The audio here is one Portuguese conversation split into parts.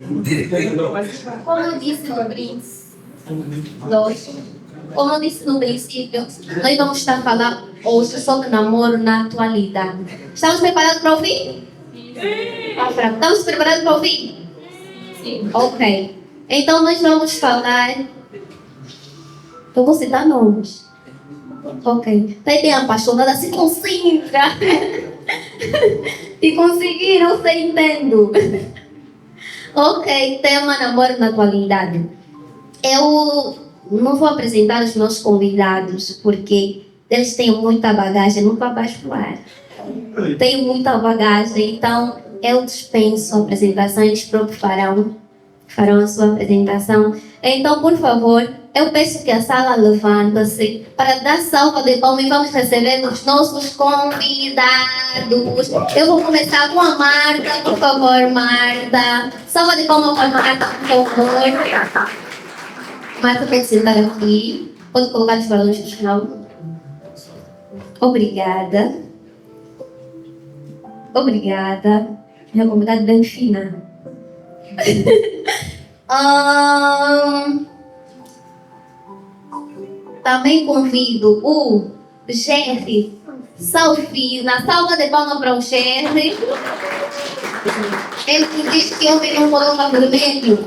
Como eu disse no como eu disse no princípio, nós vamos estar a falar hoje sobre namoro na atualidade. Estamos preparados para ouvir? Estamos preparados para ouvir? Sim. Ok. Então nós vamos falar. Eu vou citar nomes. Ok. Tem apaixonada, se concentra. Se conseguiram, você entendo. Ok, tema namoro na atualidade. Eu não vou apresentar os meus convidados porque eles têm muita bagagem, nunca vais falar. Tenho muita bagagem, então eu dispenso a apresentação, eles próprios farão a sua apresentação. Então, por favor, eu peço que a sala levanta-se para dar salva de palmas e vamos receber os nossos convidados. Eu vou começar com a Marta, por favor, Marta. Salva de palmas para a Marta, por favor. Marta, pode sentar aqui. Pode colocar os balões no chão. Obrigada. Obrigada. Minha convidada bem fina. Também convido o Jerry Salfina. Salva de palmas para o Jerry. Ele que diz que ontem não coloca vermelho.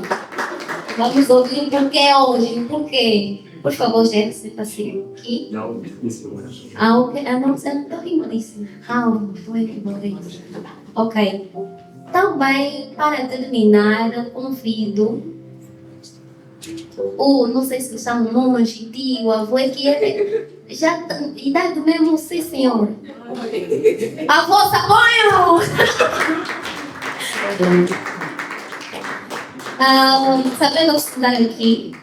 Vamos ouvir o porquê hoje. Por quê? Por favor, Jerry, senta assim aqui. Não, você não está rindo disso. Foi que morri. Ok. Também, para terminar, convido não sei se chama monge, tio, avô, é que ele já tem idade mesmo, sim senhor. Avô, saponho! Sabendo estudar aqui.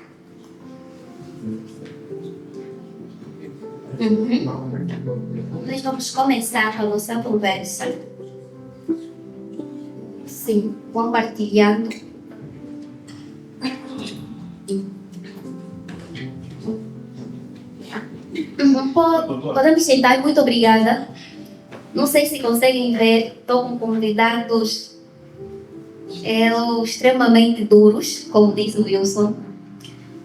Nós vamos começar a nossa conversa. Sim, compartilhando. Podemos sentar, muito obrigada. Não sei se conseguem ver, estou com convidados extremamente duros, como diz o Wilson.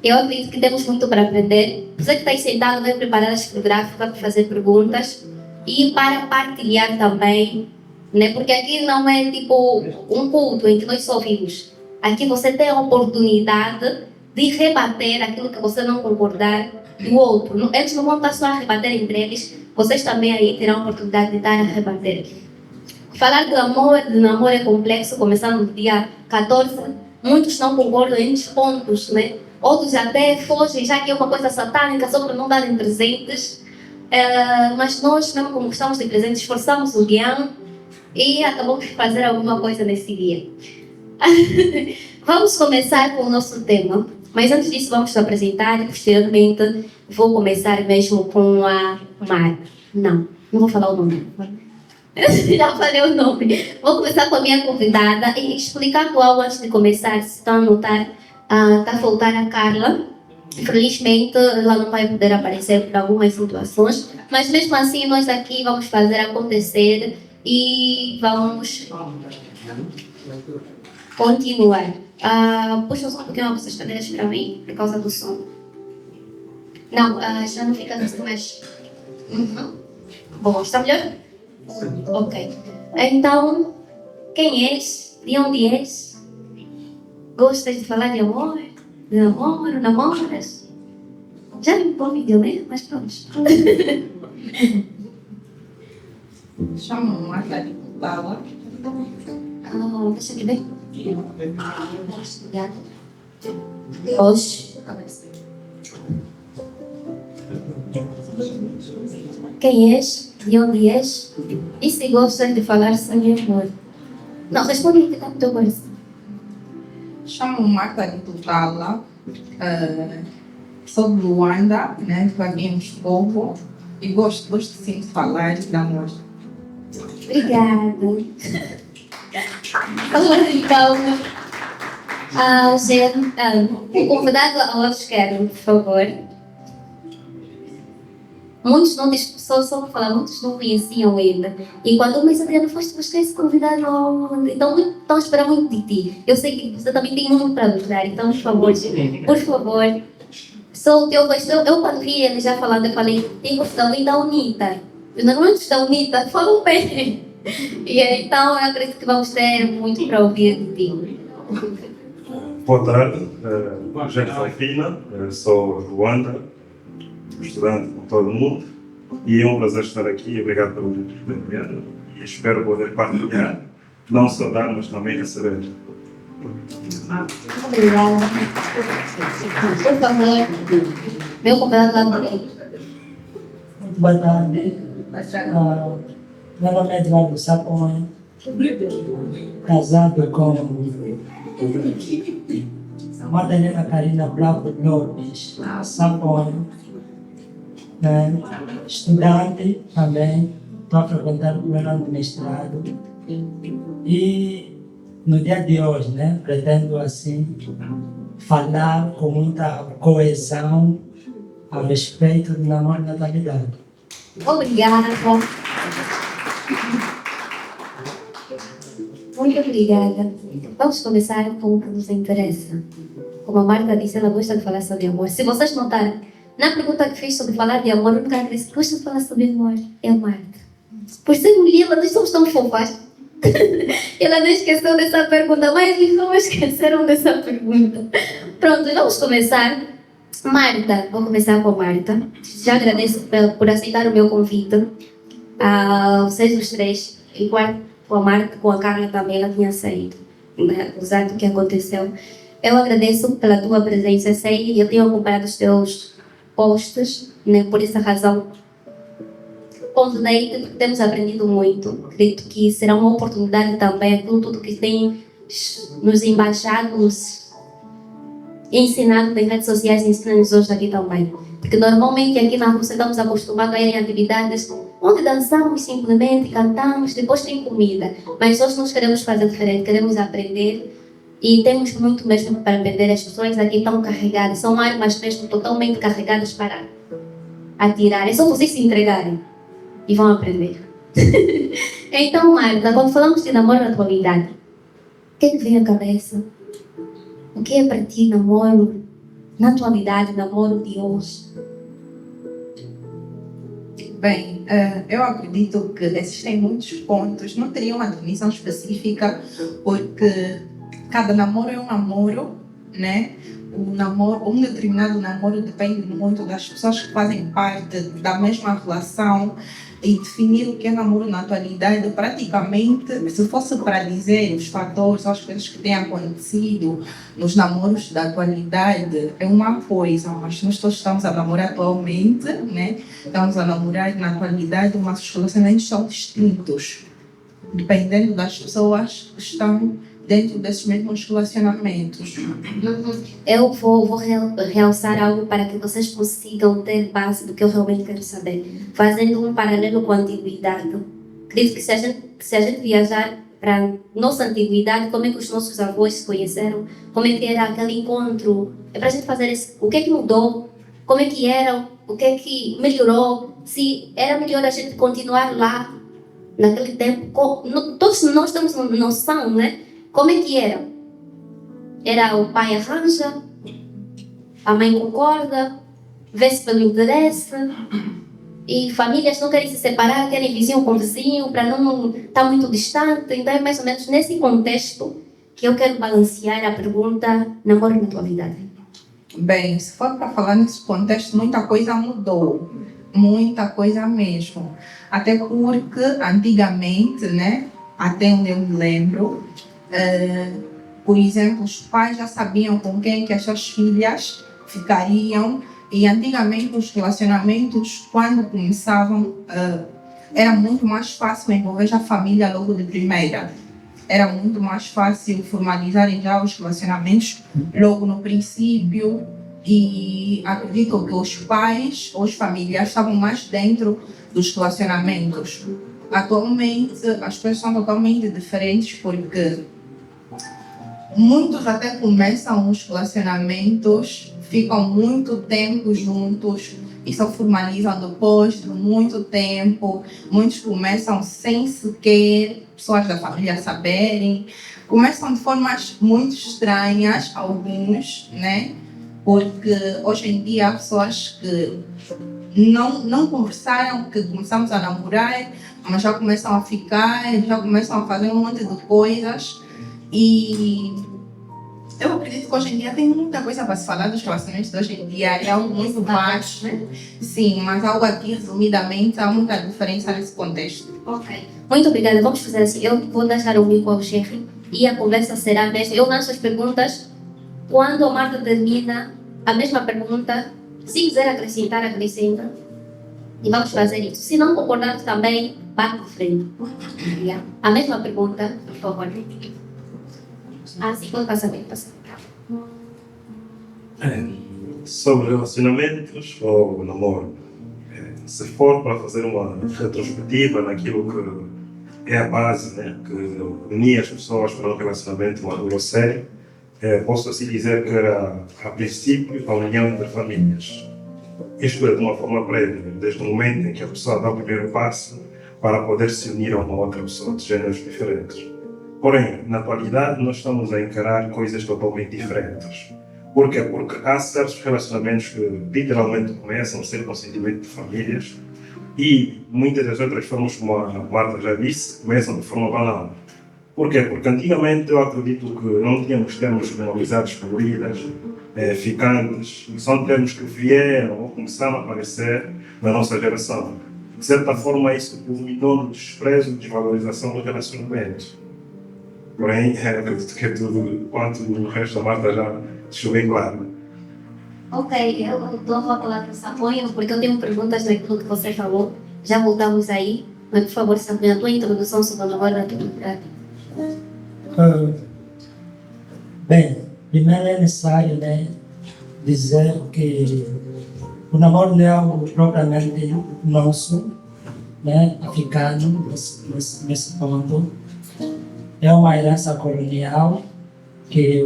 Eu acredito que temos muito para aprender. Você que está aí sentado vai preparar a escrográfica para fazer perguntas e para partilhar também, né? Porque aqui não é tipo um culto em que nós só ouvimos. Aqui você tem a oportunidade de rebater aquilo que você não concordar do outro. Eles não vão estar só a rebater entre eles, vocês também aí terão a oportunidade de estar a rebater. Falar de namoro é complexo, começando no dia 14. Muitos não concordam em pontos, né? Outros até fogem, já que é uma coisa satânica, só para não darem presentes. Mas nós, mesmo como gostamos de presentes, esforçamos o guião e acabamos de fazer alguma coisa nesse dia. Vamos começar com o nosso tema. Mas antes disso, vamos te apresentar e posteriormente vou começar mesmo com a Mar. Não vou falar o nome. Já falei o nome. Vou começar com a minha convidada e explicar algo antes de começar. Se estão a notar, está a faltar a Carla. Infelizmente, ela não vai poder aparecer por algumas situações, mas mesmo assim, nós aqui vamos fazer acontecer e vamos continuar. Puxa só um pouquinho essas cadeiras para mim, por causa do som. Não, já não fica assim mais. Bom, está melhor? Ok. Então, quem és? De onde és? Gostas de falar de amor? De namoro? Namoras? Já me convidou, né? Mas pronto. Chamo Marta de Bala. Deixa eu ver. Obrigada. Hoje. Quem és? De onde és? E se gostas de falar sobre amor? Não, responde que está no teu coração. Chamo Marta de Tutala. Sou de Luanda, né? Vaguemos povo. E gosto sim de falar de amor. Obrigada. Então, o convidado ao lado esquerdo, por favor. Muitos não só vou falar, muitos não conheciam ele. E quando eu me disse, não foste buscar esse convidado, então estão esperando muito de ti. Eu sei que você também tem muito para mostrar, então por favor. Sou o teu gosto. Eu quando vi ele já falando, eu falei, tem gostado bem da UNITA. Os normalmente da UNITA falam bem. E então eu acredito que vamos ter muito para ouvir de ti. Boa tarde, gente Alpina, sou de Luanda, estudante como todo mundo, e é um prazer estar aqui. Obrigado pelo convite e espero poder partilhar, não só dar, mas também receber. Obrigada. Por favor, meu convidado lá no meio. Muito boa tarde. Meu nome é Eduardo Sapon, casado com Madalena Karina Bravo Lopes Sapon, estudante também, estou a frequentar o primeiro ano de mestrado. E no dia de hoje, pretendo assim falar com muita coesão a respeito do namoro e natalidade. Obrigada. Muito obrigada. Vamos começar com o que nos interessa. Como a Marta disse, ela gosta de falar sobre amor. Se vocês notarem, na pergunta que fiz sobre falar de amor, nunca disse que gosta de falar sobre amor. É a Marta. Por ser mulher, nós somos tão fofas. Ela não esqueceu dessa pergunta, mas eles não esqueceram dessa pergunta. Pronto, vamos começar. Marta, vou começar com a Marta. Já agradeço por aceitar o meu convite. Vocês os três, igual com a Marta, com a Carla também, ela tinha saído, apesar do que aconteceu. Eu agradeço pela tua presença, sei, eu tenho acompanhado os teus posts, por essa razão. Convidei-te porque temos aprendido muito. Acredito que será uma oportunidade também, com tudo que tem nos embaixado, nos ensinado nas redes sociais, ensina-nos hoje aqui também. Porque normalmente aqui na Rússia estamos acostumados a ir em atividades onde dançamos simplesmente, cantamos, depois tem comida. Mas hoje nós queremos fazer diferente, queremos aprender e temos muito mesmo para aprender. As pessoas aqui estão carregadas, são armas mesmo totalmente carregadas para atirar. É só vocês se entregarem e vão aprender. Então, Marta, quando falamos de namoro na atualidade, o que vem à cabeça? O que é para ti namoro na atualidade, namoro de hoje? Bem, eu acredito que existem muitos pontos, não teria uma definição específica, porque cada namoro é um namoro, O namoro, um determinado namoro depende muito das pessoas que fazem parte da mesma relação, e definir o que é namoro na atualidade, praticamente, se fosse para dizer os fatores, as coisas que têm acontecido nos namoros da atualidade, é uma coisa, mas nós todos estamos a namorar atualmente, Estamos a namorar na atualidade, mas os relacionamentos são distintos, dependendo das pessoas que estão dentro desses mesmos relacionamentos. Eu vou realçar algo para que vocês consigam ter base do que eu realmente quero saber. Fazendo um paralelo com a antiguidade. Acredito que se a gente viajar para a nossa antiguidade, como é que os nossos avós se conheceram, como é que era aquele encontro, é para a gente fazer o que é que mudou, como é que era, o que é que melhorou, se era melhor a gente continuar lá, naquele tempo. Todos nós temos noção, Como é que era? Era o pai arranja, a mãe concorda, vê-se pelo interesse, e famílias não querem se separar, querem vizinho com vizinho, para não estar muito distante. Então é mais ou menos nesse contexto que eu quero balancear a pergunta namoro na atualidade. Bem, se for para falar nesse contexto, muita coisa mudou, muita coisa mesmo. Até porque antigamente, até onde eu me lembro, por exemplo, os pais já sabiam com quem que as suas filhas ficariam, e antigamente os relacionamentos, quando começavam, era muito mais fácil envolver a família logo de primeira. Era muito mais fácil formalizarem já os relacionamentos logo no princípio, e acredito que os pais ou as famílias estavam mais dentro dos relacionamentos. Atualmente as coisas são totalmente diferentes, porque muitos até começam os relacionamentos, ficam muito tempo juntos, e só formalizam depois de muito tempo. Muitos começam sem sequer pessoas da família saberem. Começam de formas muito estranhas, alguns, né? Porque hoje em dia há pessoas que não conversaram, que começamos a namorar, mas já começam a ficar, já começam a fazer um monte de coisas. E eu acredito que hoje em dia tem muita coisa para se falar dos relacionamentos de hoje em dia, é algo muito vasto, sim, mas algo aqui, resumidamente, há muita diferença nesse contexto. Ok. Muito obrigada. Vamos fazer assim. Eu vou deixar o mico ao chefe e a conversa será mesmo. Eu lanço as perguntas. Quando a Marta termina, a mesma pergunta. Se quiser acrescentar, acrescenta. E vamos fazer isso. Se não concordar também, bate de frente. A mesma pergunta, por favor. Sim, pode passar bem. Sobre relacionamentos ou namoro, se for para fazer uma retrospectiva naquilo que é a base, né, que unia as pessoas para um relacionamento maduro ou sério, posso assim dizer que era, a princípio, a união entre famílias. Isto é, de uma forma prévia, desde o momento em que a pessoa dá o primeiro passo para poder se unir a uma outra pessoa de géneros diferentes. Porém, na atualidade, nós estamos a encarar coisas totalmente diferentes. Por quê? Porque há certos relacionamentos que literalmente começam a ser consentimento de famílias e muitas das outras formas, como a Marta já disse, começam de forma banal. Por quê? Porque antigamente eu acredito que não tínhamos termos como amizades coloridas, ficantes, são termos que vieram ou começaram a aparecer na nossa geração. De certa forma, isso culminou no desprezo e desvalorização do relacionamento. Porém, acredito que é tudo quanto o resto da Marta já deixou bem claro. Ok, eu dou a palavra ao Samuel, porque eu tenho perguntas naquilo que você falou. Já voltamos aí. Mas, por favor, Samuel, a tua introdução sobre o namoro na tua prática. Bem, primeiro é necessário, né, dizer que o namoro não é algo propriamente nosso, né, africano, nesse ponto. É uma herança colonial que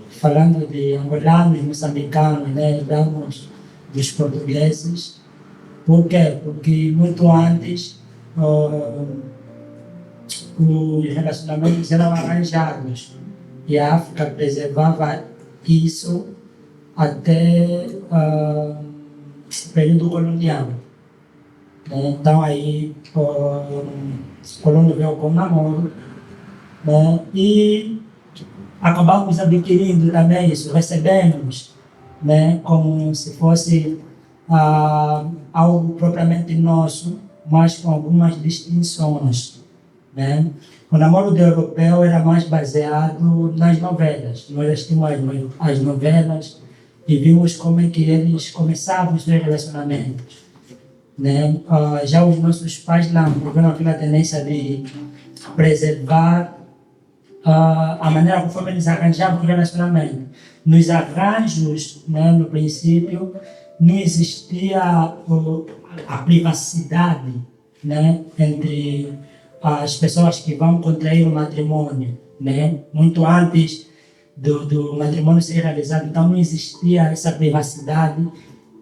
falando de angolanos, moçambicanos, né, damos dos portugueses. Por quê? Porque muito antes os relacionamentos eram arranjados e a África preservava isso até o período colonial. Então aí o colônia veio com o namoro, né? E acabamos adquirindo também isso, recebemos, né? Como se fosse algo propriamente nosso, mas com algumas distinções, né? O namoro do europeu era mais baseado nas novelas. Nós assistimos as novelas e vimos como é que eles começavam os seus relacionamentos, né? Já os nossos pais lá tiveram aquela tendência de preservar a maneira conforme eles arranjavam o relacionamento. Nos arranjos, né, no princípio, não existia a privacidade, né, entre as pessoas que vão contrair o matrimônio, né? Muito antes do matrimônio ser realizado, então não existia essa privacidade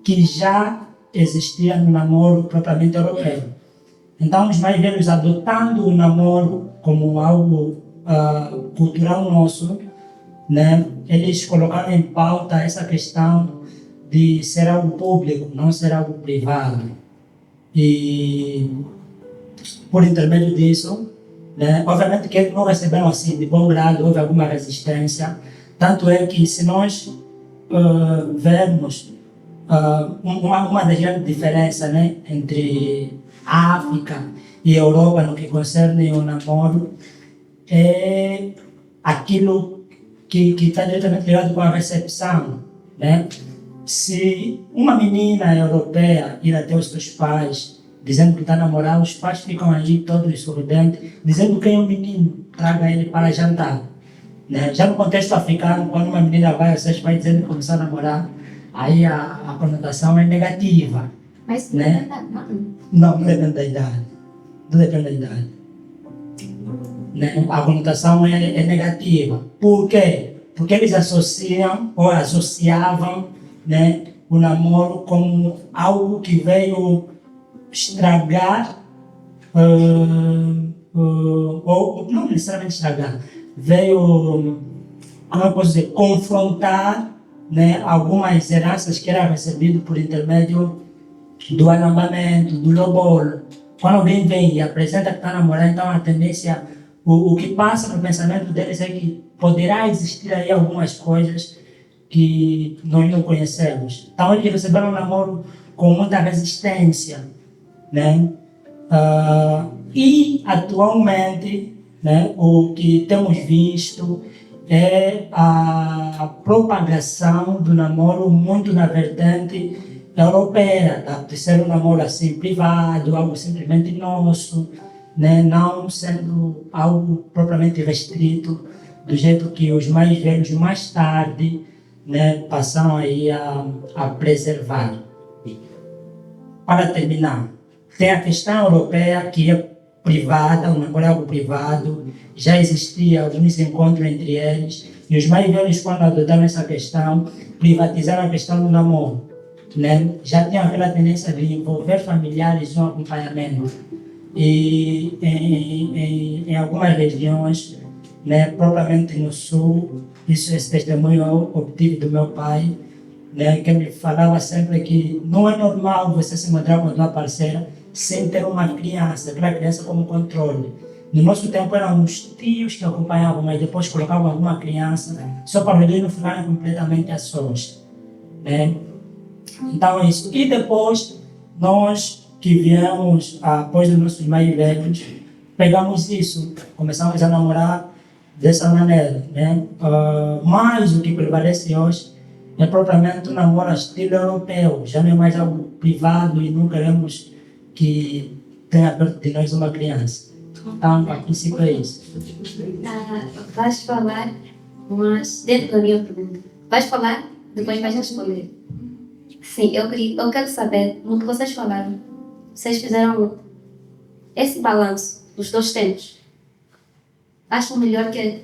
que já existia no namoro propriamente europeu. Então os mais velhos, adotando o namoro como algo cultural nosso, né, eles colocaram em pauta essa questão de ser algo público, não ser algo privado. E por intermédio disso, né, obviamente que eles não receberam assim de bom grado, houve alguma resistência. Tanto é que se nós vermos uma das grandes diferenças, né, entre a África e a Europa no que concerne o namoro, é aquilo que está diretamente ligado com a recepção, né? Se uma menina europeia ir até os seus pais dizendo que está namorando, os pais ficam ali todos sorridentes, dizendo que é um menino, traga ele para jantar, né? Já no contexto africano, quando uma menina vai aos seus pais dizendo que começou a namorar, aí a conotação é negativa. Mas né? Não depende da idade. Não depende da idade. Né? A conotação é negativa. Por quê? Porque eles associam ou associavam, né, o namoro como algo que veio estragar, ou não necessariamente estragar, veio, como eu posso dizer, confrontar, né, algumas heranças que eram recebidas por intermédio do alambamento, do lobolo. Quando alguém vem e apresenta que está namorando, então a tendência, o que passa no pensamento deles é que poderá existir aí algumas coisas que nós não conhecemos. Então eles receberam um namoro com muita resistência, né? E atualmente, né, o que temos visto é a propagação do namoro muito na vertente europeia, tá? De ser um namoro assim privado, algo simplesmente nosso, né? Não sendo algo propriamente restrito, do jeito que os mais velhos mais tarde, né, passam aí a preservar. Para terminar, tem a questão europeia que é privada, o namoro é algo privado, já existia alguns encontros entre eles, e os mais velhos, quando adotaram essa questão, privatizaram a questão do namoro, né? Já tinha aquela tendência de envolver familiares no acompanhamento. E em algumas regiões, né, propriamente no sul, esse testemunho eu obtive do meu pai, né, que me falava sempre que não é normal você se encontrar com a tua parceira sem ter uma criança, aquela criança como controle. No nosso tempo eram os tios que acompanhavam, mas depois colocavam alguma criança, só para eles não ficarem completamente a sós, né? Então é isso. E depois, nós que viemos após os nossos mais velhos, pegamos isso, começamos a namorar dessa maneira, né? Mas o que prevalece hoje é propriamente um namoro estilo europeu, já não é mais algo privado e não queremos que tenha perto de nós uma criança. Então, a princípio é isso. Vais falar, mas dentro da minha pergunta. Vais falar, depois vais responder. Sim, eu quero saber, no que vocês falaram, vocês fizeram esse balanço dos dois tempos. Acham melhor que.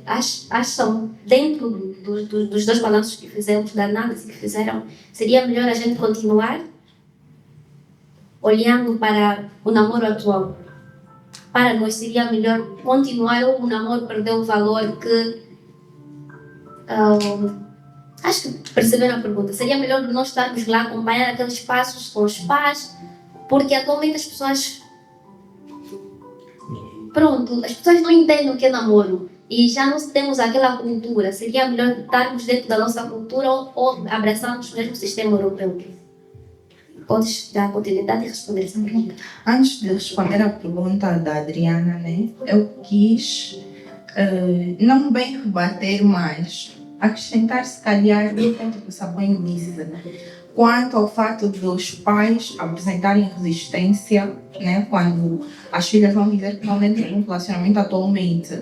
Acham, dentro dos dois balanços que fizemos, da análise que fizeram, seria melhor a gente continuar olhando para o namoro atual? Para nós seria melhor continuar ou o namoro perdeu o valor que. Acho que perceberam a pergunta. Seria melhor nós estarmos lá acompanhar aqueles passos com os pais, porque atualmente as pessoas. Pronto, as pessoas não entendem o que é namoro e já não temos aquela cultura. Seria melhor estarmos dentro da nossa cultura ou abraçarmos mesmo o sistema europeu? Podes dar continuidade e responder essa pergunta. Antes de responder a pergunta da Adriana, né, eu quis não bem rebater, mas acrescentar, se calhar, no ponto que o Sabonho disse, quanto ao fato dos pais apresentarem resistência, né, quando as filhas vão dizer que não entram num relacionamento atualmente.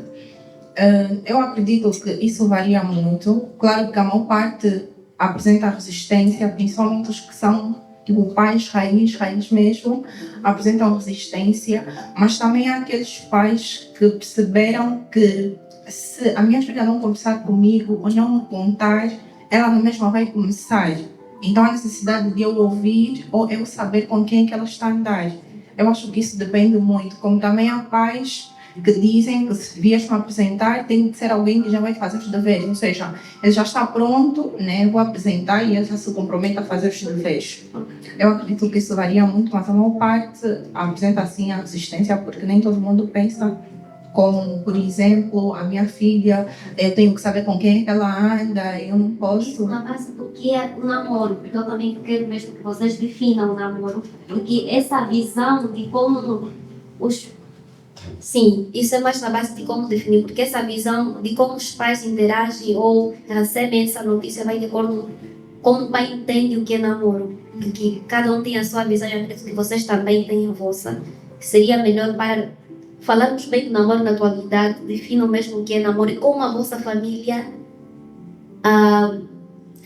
Eu acredito que isso varia muito. Claro que a maior parte apresenta resistência, principalmente os que são tipo pais raiz mesmo, apresentam resistência, mas também há aqueles pais que perceberam que se a minha filha não conversar comigo ou não me contar, ela mesma vai começar. Então há necessidade de eu ouvir ou eu saber com quem é que ela está a andar. Eu acho que isso depende muito, como também há pais que dizem que se vies me apresentar tem que ser alguém que já vai fazer os deveres, ou seja, ele já está pronto, né? Eu vou apresentar e ele já se compromete a fazer os deveres. Eu acredito que isso varia muito, mas a maior parte apresenta assim a resistência, porque nem todo mundo pensa como, por exemplo, a minha filha, eu tenho que saber com quem ela anda, eu não posso. Na base do que é o namoro, porque eu também quero mesmo que vocês definam o namoro, porque essa visão de como os... Sim, isso é mais na base de como definir, porque essa visão de como os pais interagem ou recebem essa notícia vai de acordo com como o pai entende o que é namoro, porque cada um tem a sua visão e eu acredito que vocês também têm a vossa. Seria melhor para falarmos bem do namoro na atualidade, definam mesmo o que é namoro e como a vossa família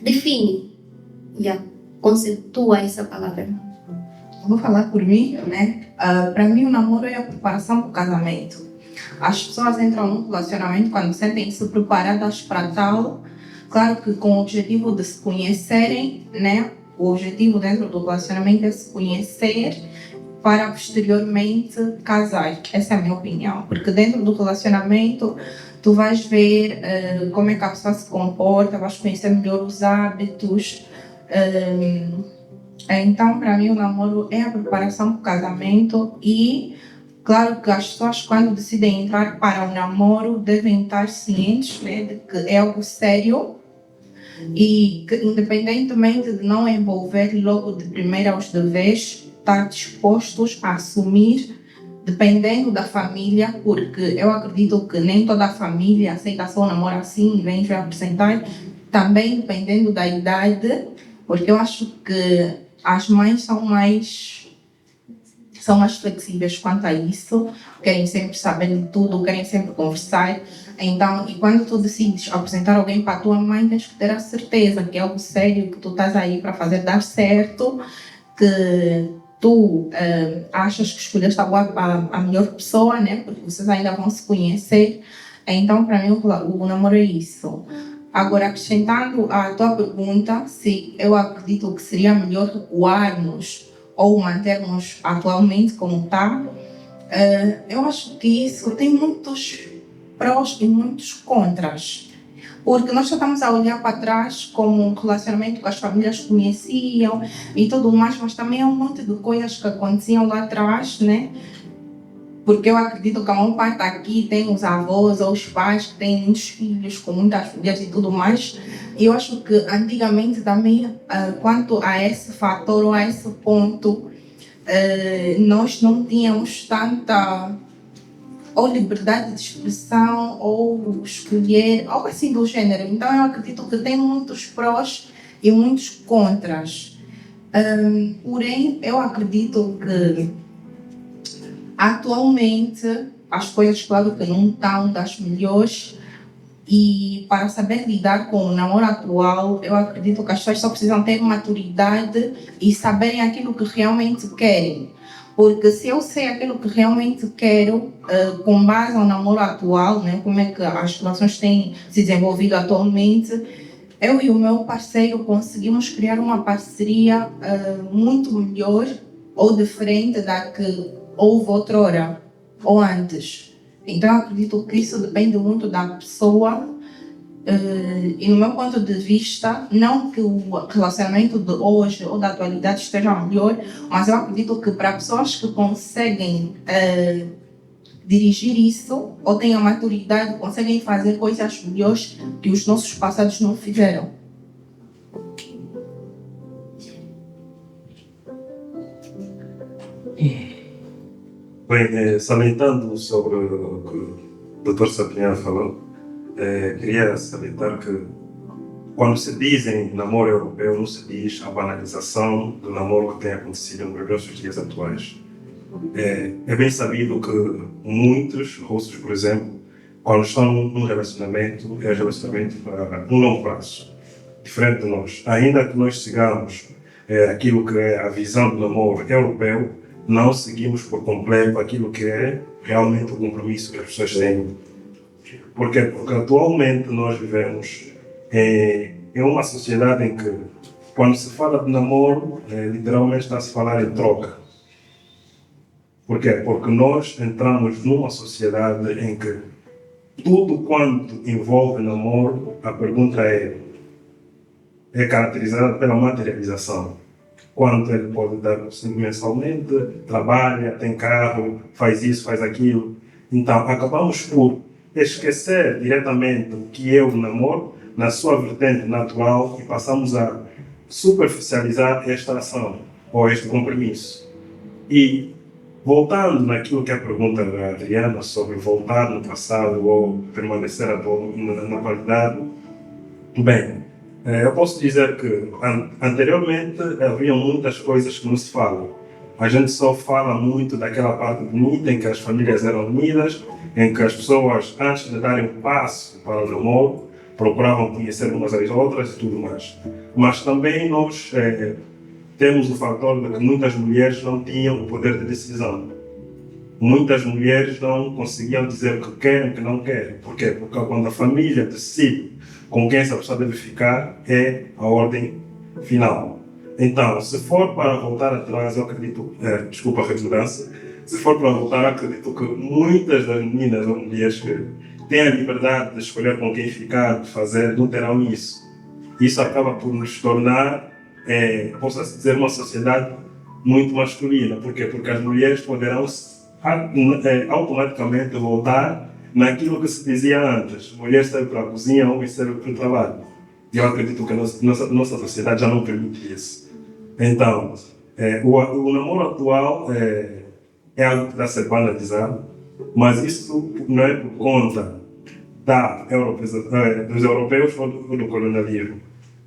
define, conceptua essa palavra. Vou falar por mim, né? Para mim o namoro é a preparação para o casamento. As pessoas entram num relacionamento quando sentem-se preparadas para tal, claro que com o objetivo de se conhecerem, né? O objetivo dentro do relacionamento é se conhecer para posteriormente casar. Essa é a minha opinião. Porque dentro do relacionamento tu vais ver como é que a pessoa se comporta, vais conhecer melhor os hábitos. Então, para mim, o namoro é a preparação para o casamento e, claro que as pessoas, quando decidem entrar para o namoro, devem estar cientes, né, de que é algo sério e que, independentemente de não envolver logo de primeira os deveres, estar dispostos a assumir, dependendo da família, porque eu acredito que nem toda a família aceita só o namoro assim e vem já apresentar, também dependendo da idade, porque eu acho que as mães são mais flexíveis quanto a isso, querem sempre saber de tudo, querem sempre conversar. Então, e quando tu decides apresentar alguém para a tua mãe, tens que ter a certeza que é algo sério, que tu estás aí para fazer dar certo, que tu achas que escolheste a melhor pessoa, né? Porque vocês ainda vão se conhecer. Então, para mim, o namoro é isso. Agora, acrescentando a tua pergunta, se eu acredito que seria melhor recuarmos ou mantermos atualmente como está, eu acho que isso tem muitos prós e muitos contras. Porque nós só estamos a olhar para trás como um relacionamento que as famílias conheciam e tudo mais, mas também há um monte de coisas que aconteciam lá atrás, né? Porque eu acredito que a maior parte aqui tem os avós ou os pais que têm muitos filhos, com muitas filhas e tudo mais. E eu acho que antigamente também, quanto a esse fator ou a esse ponto, nós não tínhamos tanta ou liberdade de expressão ou escolher, algo assim do gênero. Então eu acredito que tem muitos prós e muitos contras. Porém, eu acredito que atualmente as coisas, claro que não estão das melhores, e para saber lidar com o namoro atual, eu acredito que as pessoas só precisam ter maturidade e saberem aquilo que realmente querem. Porque se eu sei aquilo que realmente quero, com base no namoro atual, né, como é que as relações têm se desenvolvido atualmente, eu e o meu parceiro conseguimos criar uma parceria muito melhor ou diferente da que houve outrora ou antes. Então eu acredito que isso depende muito da pessoa e no meu ponto de vista, não que o relacionamento de hoje ou da atualidade esteja melhor, mas eu acredito que para pessoas que conseguem dirigir isso ou têm a maturidade, conseguem fazer coisas melhores que os nossos passados não fizeram. Bem, salientando sobre o que o Dr. Sapinha falou, queria salientar que quando se diz em namoro europeu, não se diz a banalização do namoro que tem acontecido nos nossos dias atuais. É bem sabido que muitos russos, por exemplo, quando estão num relacionamento, é um relacionamento para um longo prazo, diferente de nós. Ainda que nós sigamos aquilo que é a visão do namoro europeu, não seguimos por completo aquilo que é realmente o compromisso que as pessoas têm. Por quê? Porque atualmente nós vivemos em uma sociedade em que, quando se fala de namoro, literalmente está-se a falar em troca. Por quê? Porque nós entramos numa sociedade em que tudo quanto envolve namoro, a pergunta é caracterizada pela materialização. Quanto ele pode dar mensalmente, trabalha, tem carro, faz isso, faz aquilo. Então, acabamos por esquecer diretamente o que é o namoro na sua vertente natural e passamos a superficializar esta ação ou este compromisso. E, voltando naquilo que é a pergunta da Adriana sobre voltar no passado ou permanecer na atualidade, bem, eu posso dizer que anteriormente havia muitas coisas que não se falam. A gente só fala muito daquela parte bonita em que as famílias eram unidas, em que as pessoas, antes de darem um passo para o namoro, procuravam conhecer umas às outras e tudo mais. Mas também nós temos o fator de que muitas mulheres não tinham o poder de decisão. Muitas mulheres não conseguiam dizer o que querem e o que não querem. Por quê? Porque quando a família decide com quem essa pessoa deve ficar, é a ordem final. Então, se for para voltar atrás, eu acredito, desculpa a redundância, se for para voltar, acredito que muitas das meninas ou mulheres que têm a liberdade de escolher com quem ficar, de fazer, não terão isso. Isso acaba por nos tornar, posso dizer, uma sociedade muito masculina. Por quê? Porque as mulheres poderão automaticamente voltar naquilo que se dizia antes. Mulher serve para a cozinha, homem serve para o trabalho. E eu acredito que a nossa sociedade já não permite isso. Então, o namoro atual é algo que está a ser banalizado, mas isso não é por conta dos europeus ou do colonialismo.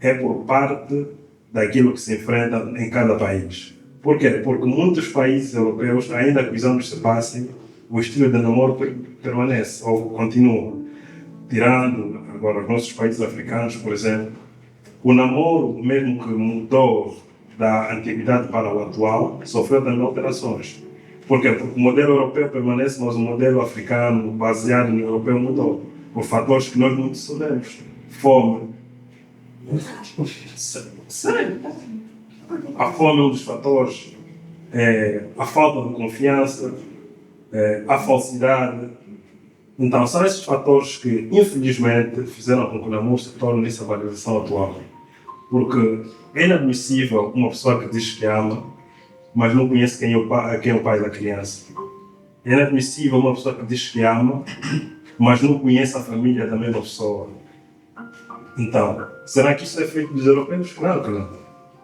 É por parte daquilo que se enfrenta em cada país. Por quê? Porque muitos países europeus, ainda que os anos se passem, o estilo de namoro permanece ou continua. Tirando agora os nossos países africanos, por exemplo, o namoro, mesmo que mudou da antiguidade para o atual, sofreu também alterações. Por quê? Porque o modelo europeu permanece, mas o modelo africano, baseado no europeu, mudou. Por fatores que nós muito sabemos. Fome. Sério? A fome é um dos fatores. A falta de confiança. A falsidade. Então, são esses fatores que, infelizmente, fizeram com que o namoro se torne nessa valorização atual. Porque é inadmissível uma pessoa que diz que ama, mas não conhece quem é o pai da criança. É inadmissível uma pessoa que diz que ama, mas não conhece a família da mesma pessoa. Então, será que isso é feito dos europeus? Claro que não.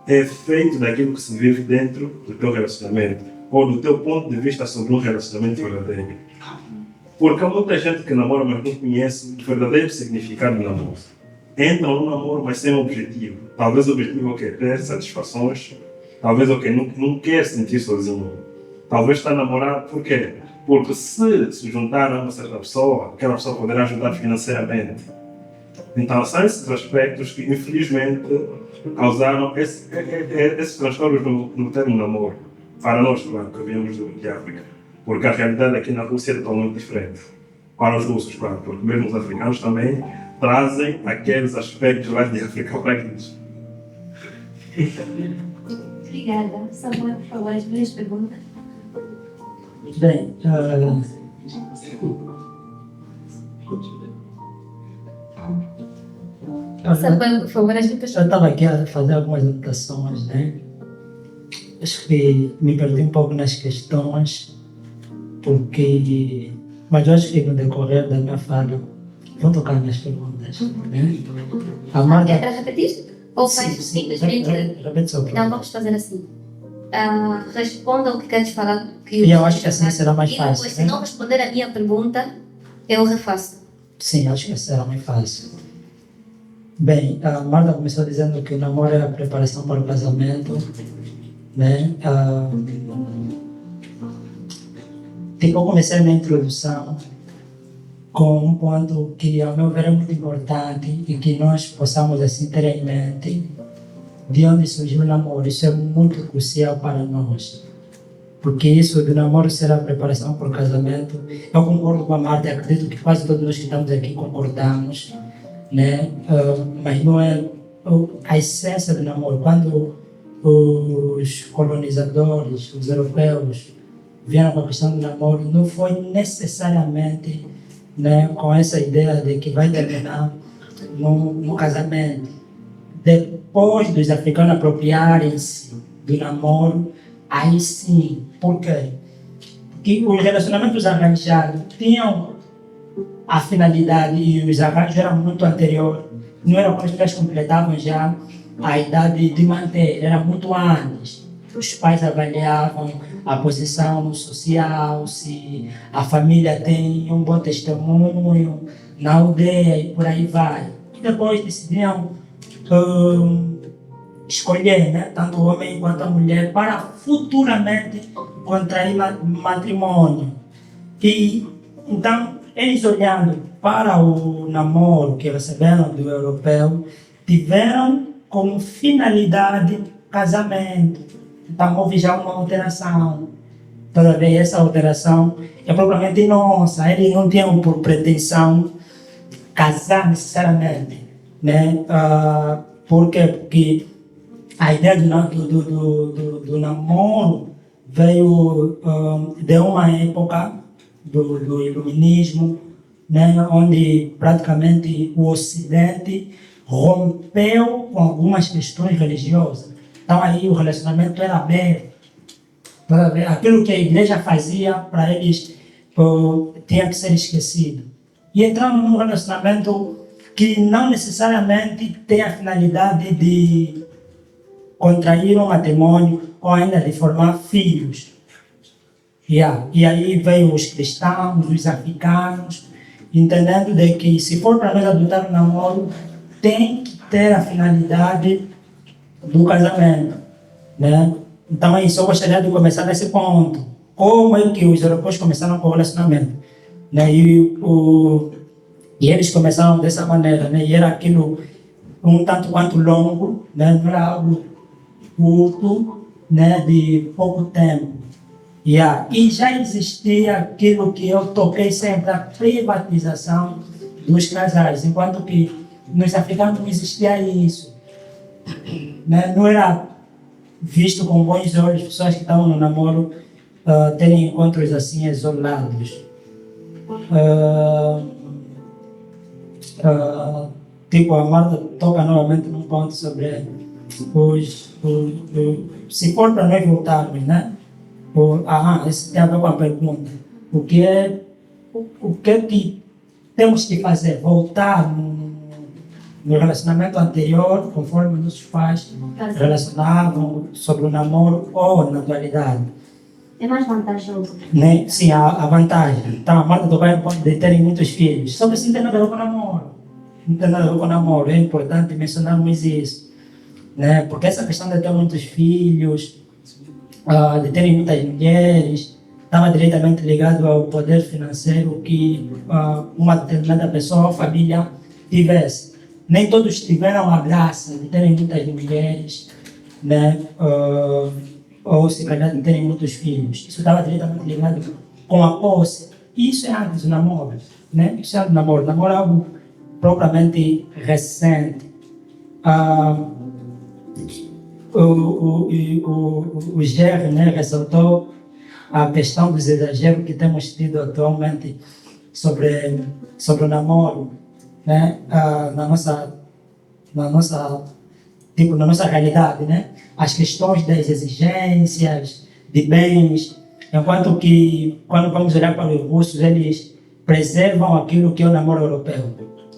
É feito daquilo que se vive dentro do teu relacionamento, ou do teu ponto de vista sobre um relacionamento verdadeiro. Porque há muita gente que namora, mas não conhece o verdadeiro significado do namoro. Entra no namoro, mas sem objetivo. Talvez o objetivo é o quê? Ter satisfações. Talvez o quê? Não quer se sentir sozinho. Talvez está a namorar, por quê? Porque se juntar a uma certa pessoa, aquela pessoa poderá ajudar financeiramente. Então, são esses aspectos que, infelizmente, causaram esses transtornos no termo namoro. Para nós, claro, que viemos de África. Porque a realidade aqui na Rússia é totalmente diferente. Para os russos, claro, porque mesmo os africanos também trazem aqueles aspectos lá de África para aqui. Obrigada. Samuel, por favor, as minhas perguntas. Bem, Samuel, por favor, as minhas eu estava aqui a fazer algumas anotações, né? Acho que me perdi um pouco nas questões, mas eu acho que no decorrer da minha fala vou tocar nas perguntas, né? A Marta... Quer repetir? Ou vais simplesmente... Repete só. Não, vamos fazer assim. Responda o que queres falar. E eu acho que assim será mais e fácil. depois, se não responder a minha pergunta, eu refaço. Sim, acho que será mais fácil. Bem, a Marta começou dizendo que o namoro é a preparação para o casamento, né? Tipo, eu comecei a minha introdução com um ponto que, ao meu ver, é muito importante e que nós possamos assim ter em mente de onde surgiu o namoro. Isso é muito crucial para nós, porque isso do namoro será a preparação para o casamento. Eu concordo com a Marta, acredito que quase todos nós que estamos aqui concordamos, né? Mas não é a essência do namoro. Quando os colonizadores, os europeus, vieram com a questão do namoro, não foi necessariamente, né, com essa ideia de que vai terminar no casamento. Depois dos africanos apropriarem-se do namoro, aí sim. Por quê? Porque os relacionamentos arranjados tinham a finalidade e os arranjos eram muito anteriores. Não eram quando eles completavam já a idade de manter, era muito antes. Os pais avaliavam a posição social, se a família tem um bom testemunho na aldeia e por aí vai. E depois decidiam escolher, né, tanto o homem quanto a mulher para futuramente contrair matrimônio. E então, eles olhando para o namoro que receberam do europeu, tiveram como finalidade casamento. Então houve já uma alteração. Todavia essa alteração é propriamente nossa. Eles não tinham por pretensão casar necessariamente, né? Por quê? Porque a ideia do namoro veio de uma época do iluminismo, né, onde praticamente o Ocidente rompeu com algumas questões religiosas. Então aí o relacionamento era aberto. Aquilo que a igreja fazia para eles tinha que ser esquecido. E entrando num relacionamento que não necessariamente tem a finalidade de contrair um matrimônio ou ainda de formar filhos. E aí veio os cristãos, os africanos, entendendo de que se for para nós adotar um namoro, tem que ter a finalidade do casamento, né? Então é isso, eu gostaria de começar nesse ponto. Como é que os europeus começaram com o relacionamento, né? E eles começaram dessa maneira, né? E era aquilo um tanto quanto longo, né? Não era algo curto, né? De pouco tempo. E já existia aquilo que eu toquei sempre, a privatização dos casais, enquanto que nos africanos não existia isso, né? Não era visto com bons olhos pessoas que estavam no namoro terem encontros assim isolados. Tipo, a Marta toca novamente num ponto sobre se for para nós voltarmos, né? Isso tem a ver com a pergunta. O que é que temos que fazer? Voltar no relacionamento anterior, conforme nossos pais relacionavam sobre o namoro ou na atualidade. É mais vantajoso. Né? Sim, a vantagem. Então, a Marta vai de terem muitos filhos. Só que isso não tem nada a ver com o namoro. Não tem nada a ver com o namoro. É importante mencionarmos isso. Né? Porque essa questão de ter muitos filhos, de terem muitas mulheres, estava diretamente ligado ao poder financeiro que uma determinada pessoa ou família tivesse. Nem todos tiveram a graça de terem muitas mulheres, né? Ou se calhar de terem muitos filhos. Isso estava diretamente ligado com a posse. E isso é antes do namoro, né? Isso é antes do namoro. O namoro é algo propriamente recente. O Jerry, né, ressaltou a questão dos exageros que temos tido atualmente sobre o namoro, né, na nossa realidade, né, as questões das exigências de bens, enquanto que quando vamos olhar para os russos, eles preservam aquilo que é o namoro europeu.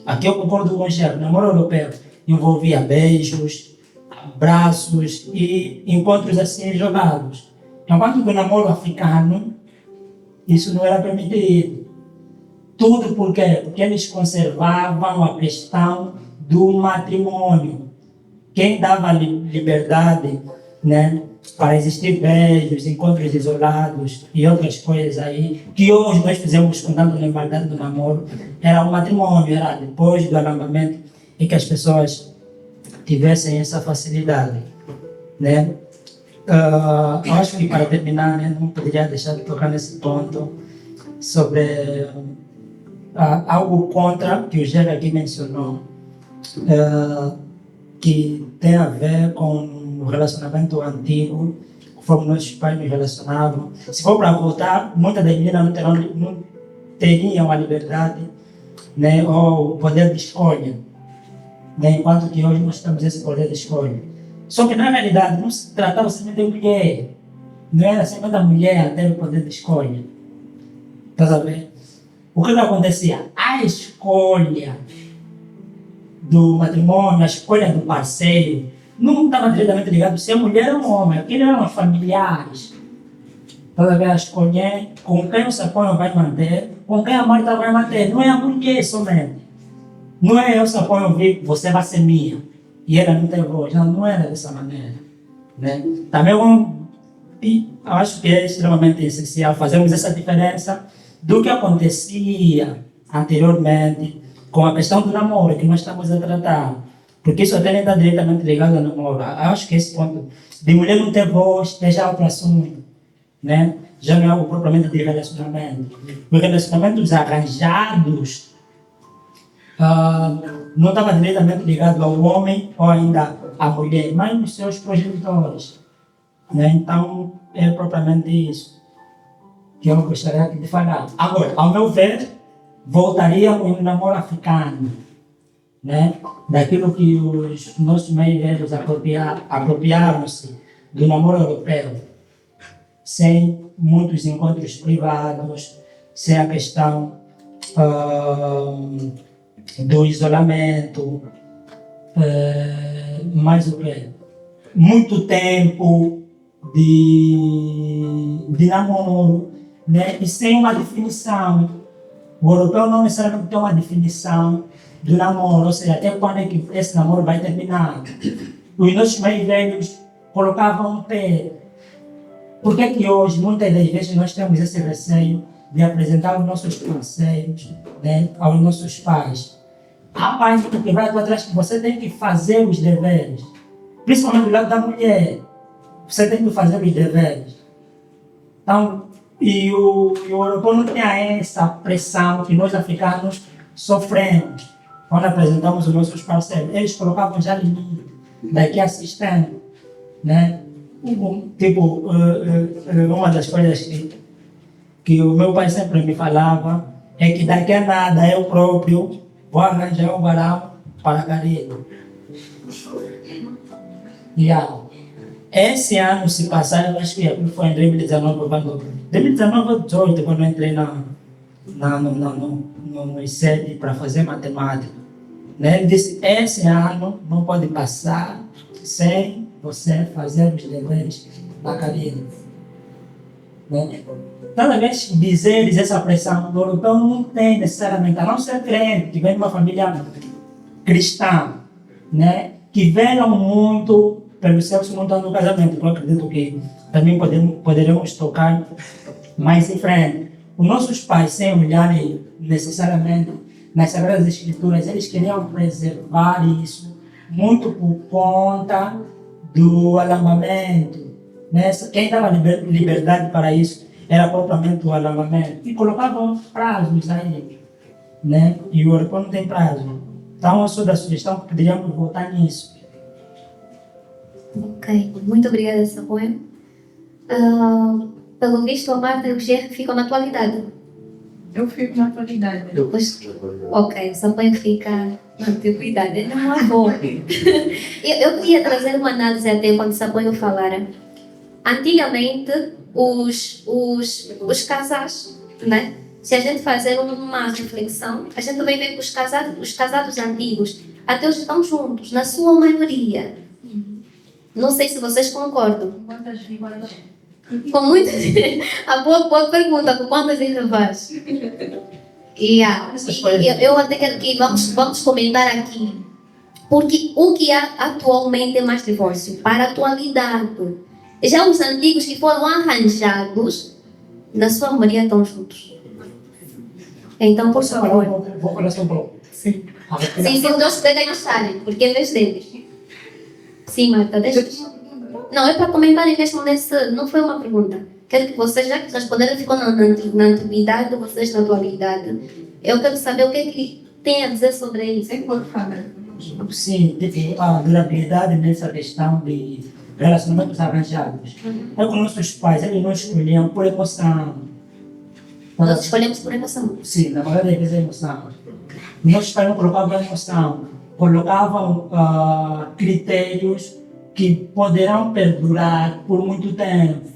Aqui eu concordo com o Jerry, o namoro europeu envolvia beijos, abraços e encontros assim jogados. Enquanto que o namoro africano, isso não era permitido. Tudo por quê? Porque eles conservavam a questão do matrimônio. Quem dava liberdade, né, para existir beijos, encontros isolados e outras coisas aí, que hoje nós fizemos com tanta liberdade do namoro, era o matrimônio, era depois do alongamento em que as pessoas tivessem essa facilidade, né? Eu acho que para terminar, né, não poderia deixar de tocar nesse ponto sobre algo contra que o Jerry aqui mencionou, que tem a ver com o relacionamento antigo, conforme nossos pais nos relacionavam. Se for para voltar, muitas das meninas não teriam a liberdade, né, ou o poder de escolha. Enquanto que hoje nós temos esse poder de escolha. Só que na realidade não se tratava somente de mulher. Não era somente a mulher a ter o poder de escolha. Está a ver? O que acontecia? A escolha do matrimônio, a escolha do parceiro, não estava diretamente ligado se a mulher ou um homem. Aqueles eram os familiares. Está a ver? A escolher com quem o Sapão vai manter, com quem a Marta vai manter. Não é a mulher somente. Não é eu só ponho ouvir, você vai ser minha. E ela não tem voz. Não era dessa maneira. Né? Também eu acho que é extremamente essencial fazermos essa diferença do que acontecia anteriormente com a questão do namoro que nós estamos a tratar. Porque isso até nem está diretamente ligado ao namoro. Eu acho que esse ponto de mulher não ter voz é já outro assunto. Né? Já não é algo propriamente de relacionamento. Os relacionamentos arranjados não estava diretamente ligado ao homem ou ainda à mulher, mas nos seus progenitores. Né? Então, é propriamente isso que eu gostaria de falar. Agora, ao meu ver, voltaria ao namoro africano, né? Daquilo que os nossos mais velhos apropriaram-se do namoro europeu, sem muitos encontros privados, sem a questão do isolamento, mais o quê? Muito tempo de namoro, né? E sem uma definição. O europeu não necessariamente tem uma definição do namoro, ou seja, até quando é que esse namoro vai terminar. Os nossos mais velhos colocavam um pé. Por que que hoje, muitas das vezes, nós temos esse receio de apresentar os nossos parceiros, né, aos nossos pais? Há pais que vai atrás que você tem que fazer os deveres, principalmente do lado da mulher. Você tem que fazer os deveres. Então, e o europeu não tinha essa pressão que nós africanos sofremos quando apresentamos os nossos parceiros. Eles colocavam já limite, daqui a assistente, né? Tipo, uma das coisas que o meu pai sempre me falava é que daqui a nada eu próprio vou arranjar um varão para Garrido. Esse ano se passaram, eu acho que foi em 2019 ou 2018, quando eu entrei no sede para fazer matemática. Né? Ele disse, esse ano não pode passar sem você fazer os deveres da carreira. Né? Cada vez dizeres essa pressão, o europeu não tem necessariamente, a não ser crente, que vem de uma família cristã, né? Que velam muito pelo sexo montando no casamento. Eu acredito que também poderemos tocar mais em frente. Os nossos pais, sem olharem necessariamente nas Sagradas Escrituras, eles queriam preservar isso muito por conta do alambamento. Né? Quem dava liberdade para isso era propriamente o alambamento. E colocavam prazos aí. Né? E o europeu não tem prazo. Então, eu sou da sugestão que poderíamos voltar nisso. Ok, muito obrigada, Samuel. Pelo visto, a Marta e o Gerro ficam na atualidade. Eu fico na atualidade. Ok, o Samuel fica na antiguidade. Não é bom. eu queria trazer uma análise até quando o Samuel falara. Antigamente, os casais, né? Se a gente fazer uma reflexão, a gente vai ver que os casados antigos até hoje estão juntos, na sua maioria. Não sei se vocês concordam. Com muitas. A boa pergunta, com quantas irmãs? Eu até quero que vamos comentar aqui. Porque o que há atualmente é mais divórcio para a atualidade. Já os antigos que foram arranjados, na sua maioria estão juntos. Então, por favor. Vou falar sobre o Sim, os dois devem acharem, porque é vez deles. Sim, Marta, deixa. Não, é para comentarem mesmo nesse. Não foi uma pergunta. Quero que vocês, já que responderam, ficam na antiguidade, vocês na atualidade. Eu quero saber o que é que tem a dizer sobre isso. Sim, a durabilidade nessa questão de relacionamentos arranjados. É com nossos pais, eles não escolhiam por emoção. Nós escolhemos por emoção. Sim, na maioria das vezes é emoção. Nossos pais não colocavam emoção, colocavam critérios que poderão perdurar por muito tempo.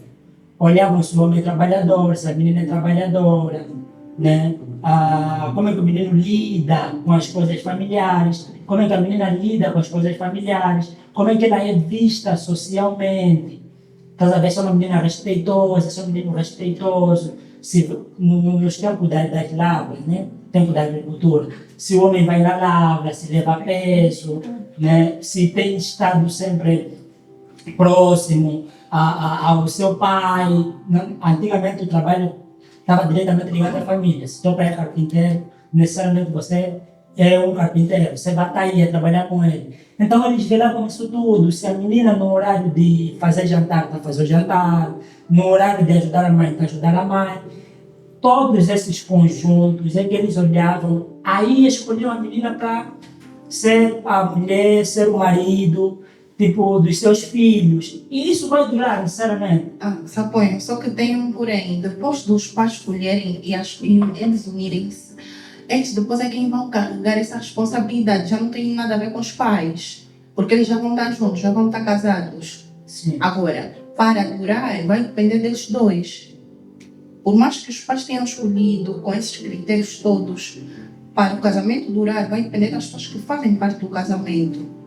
Olhavam se o homem é trabalhador, se a menina é trabalhadora, né? Como é que o menino lida com as coisas familiares, como é que a menina lida com as coisas familiares, como é que ela é vista socialmente. Estás a ver se é uma menina respeitosa, se é um menino respeitoso, se nos tempos das lavras, né? Tempo da agricultura, se o homem vai na lavra, se leva peso, né? Se tem estado sempre próximo ao seu pai. Antigamente o trabalho estava diretamente ligado à família. Se teu pai é carpinteiro, necessariamente você é um carpinteiro, você vai estar aí a trabalhar com ele. Então eles velavam isso tudo. Se a menina no horário de fazer jantar, está a fazer o jantar, no horário de ajudar a mãe, está a ajudar a mãe. todos esses conjuntos é que eles olhavam, aí escolhiam a menina para ser a mulher, ser o marido, tipo, dos seus filhos. E isso vai durar, sinceramente. Saponho, só que tem um porém, depois dos pais escolherem e eles unirem-se, eles depois é quem vão carregar essa responsabilidade, já não tem nada a ver com os pais, porque eles já vão estar juntos, já vão estar casados. Sim. Agora, para durar, vai depender deles dois. Por mais que os pais tenham escolhido com esses critérios todos, para o casamento durar, vai depender das pessoas que fazem parte do casamento.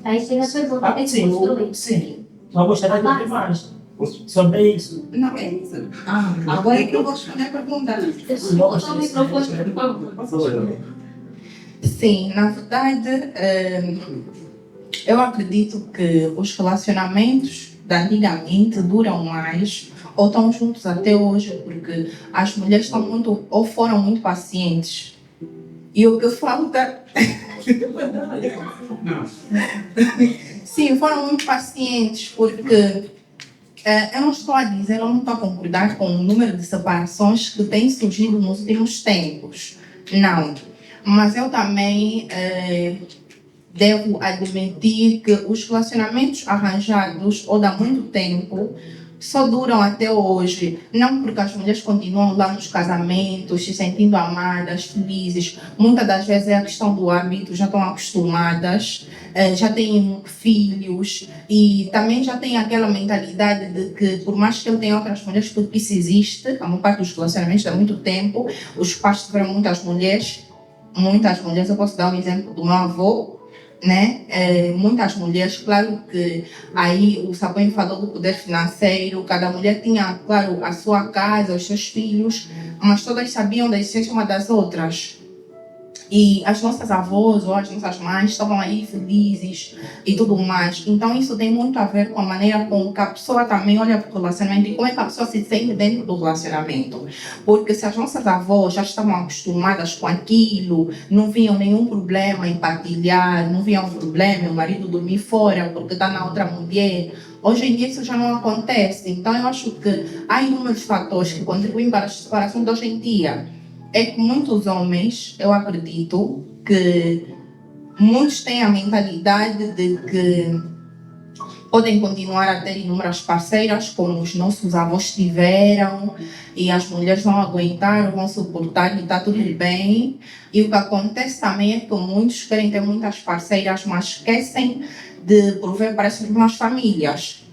Aí tem a pergunta, é Sim, construído. sim. Só gostaria de ouvir mais sobre isso. Não, é isso. Agora é que eu vou responder a pergunta. Só o microfone, por favor. Sim, na verdade, eu acredito que os relacionamentos de antigamente duram mais ou estão juntos até hoje porque as mulheres estão muito ou foram muito pacientes. E o que falta. Sim, foram muito pacientes porque eu não estou a dizer, eu não estou a concordar com o número de separações que tem surgido nos últimos tempos. Não. Mas eu também devo admitir que os relacionamentos arranjados ou de há muito tempo só duram até hoje, não porque as mulheres continuam lá nos casamentos, se sentindo amadas, felizes. Muitas das vezes é a questão do hábito, já estão acostumadas, já têm filhos e também já têm aquela mentalidade de que, por mais que ele tenha outras mulheres, porque isso existe, a maior parte dos relacionamentos há muito tempo, os pais tiveram muitas mulheres, eu posso dar um exemplo do meu avô, né? Muitas mulheres, claro que aí o Saponho falou do poder financeiro, cada mulher tinha, claro, a sua casa, os seus filhos, mas todas sabiam da essência uma das outras. E as nossas avós ou as nossas mães estavam aí felizes e tudo mais. Então isso tem muito a ver com a maneira como que a pessoa também olha para o relacionamento e como é que a pessoa se sente dentro do relacionamento. Porque se as nossas avós já estavam acostumadas com aquilo, não viam nenhum problema em partilhar, não viam problema em o marido dormir fora porque está na outra mulher, hoje em dia isso já não acontece. Então eu acho que há inúmeros fatores que contribuem para a separação de hoje em dia. É que muitos homens, eu acredito, que muitos têm a mentalidade de que podem continuar a ter inúmeras parceiras, como os nossos avós tiveram, e as mulheres vão aguentar, vão suportar e está tudo bem. E o que acontece também é que muitos querem ter muitas parceiras, mas esquecem de prover para essas mesmas famílias.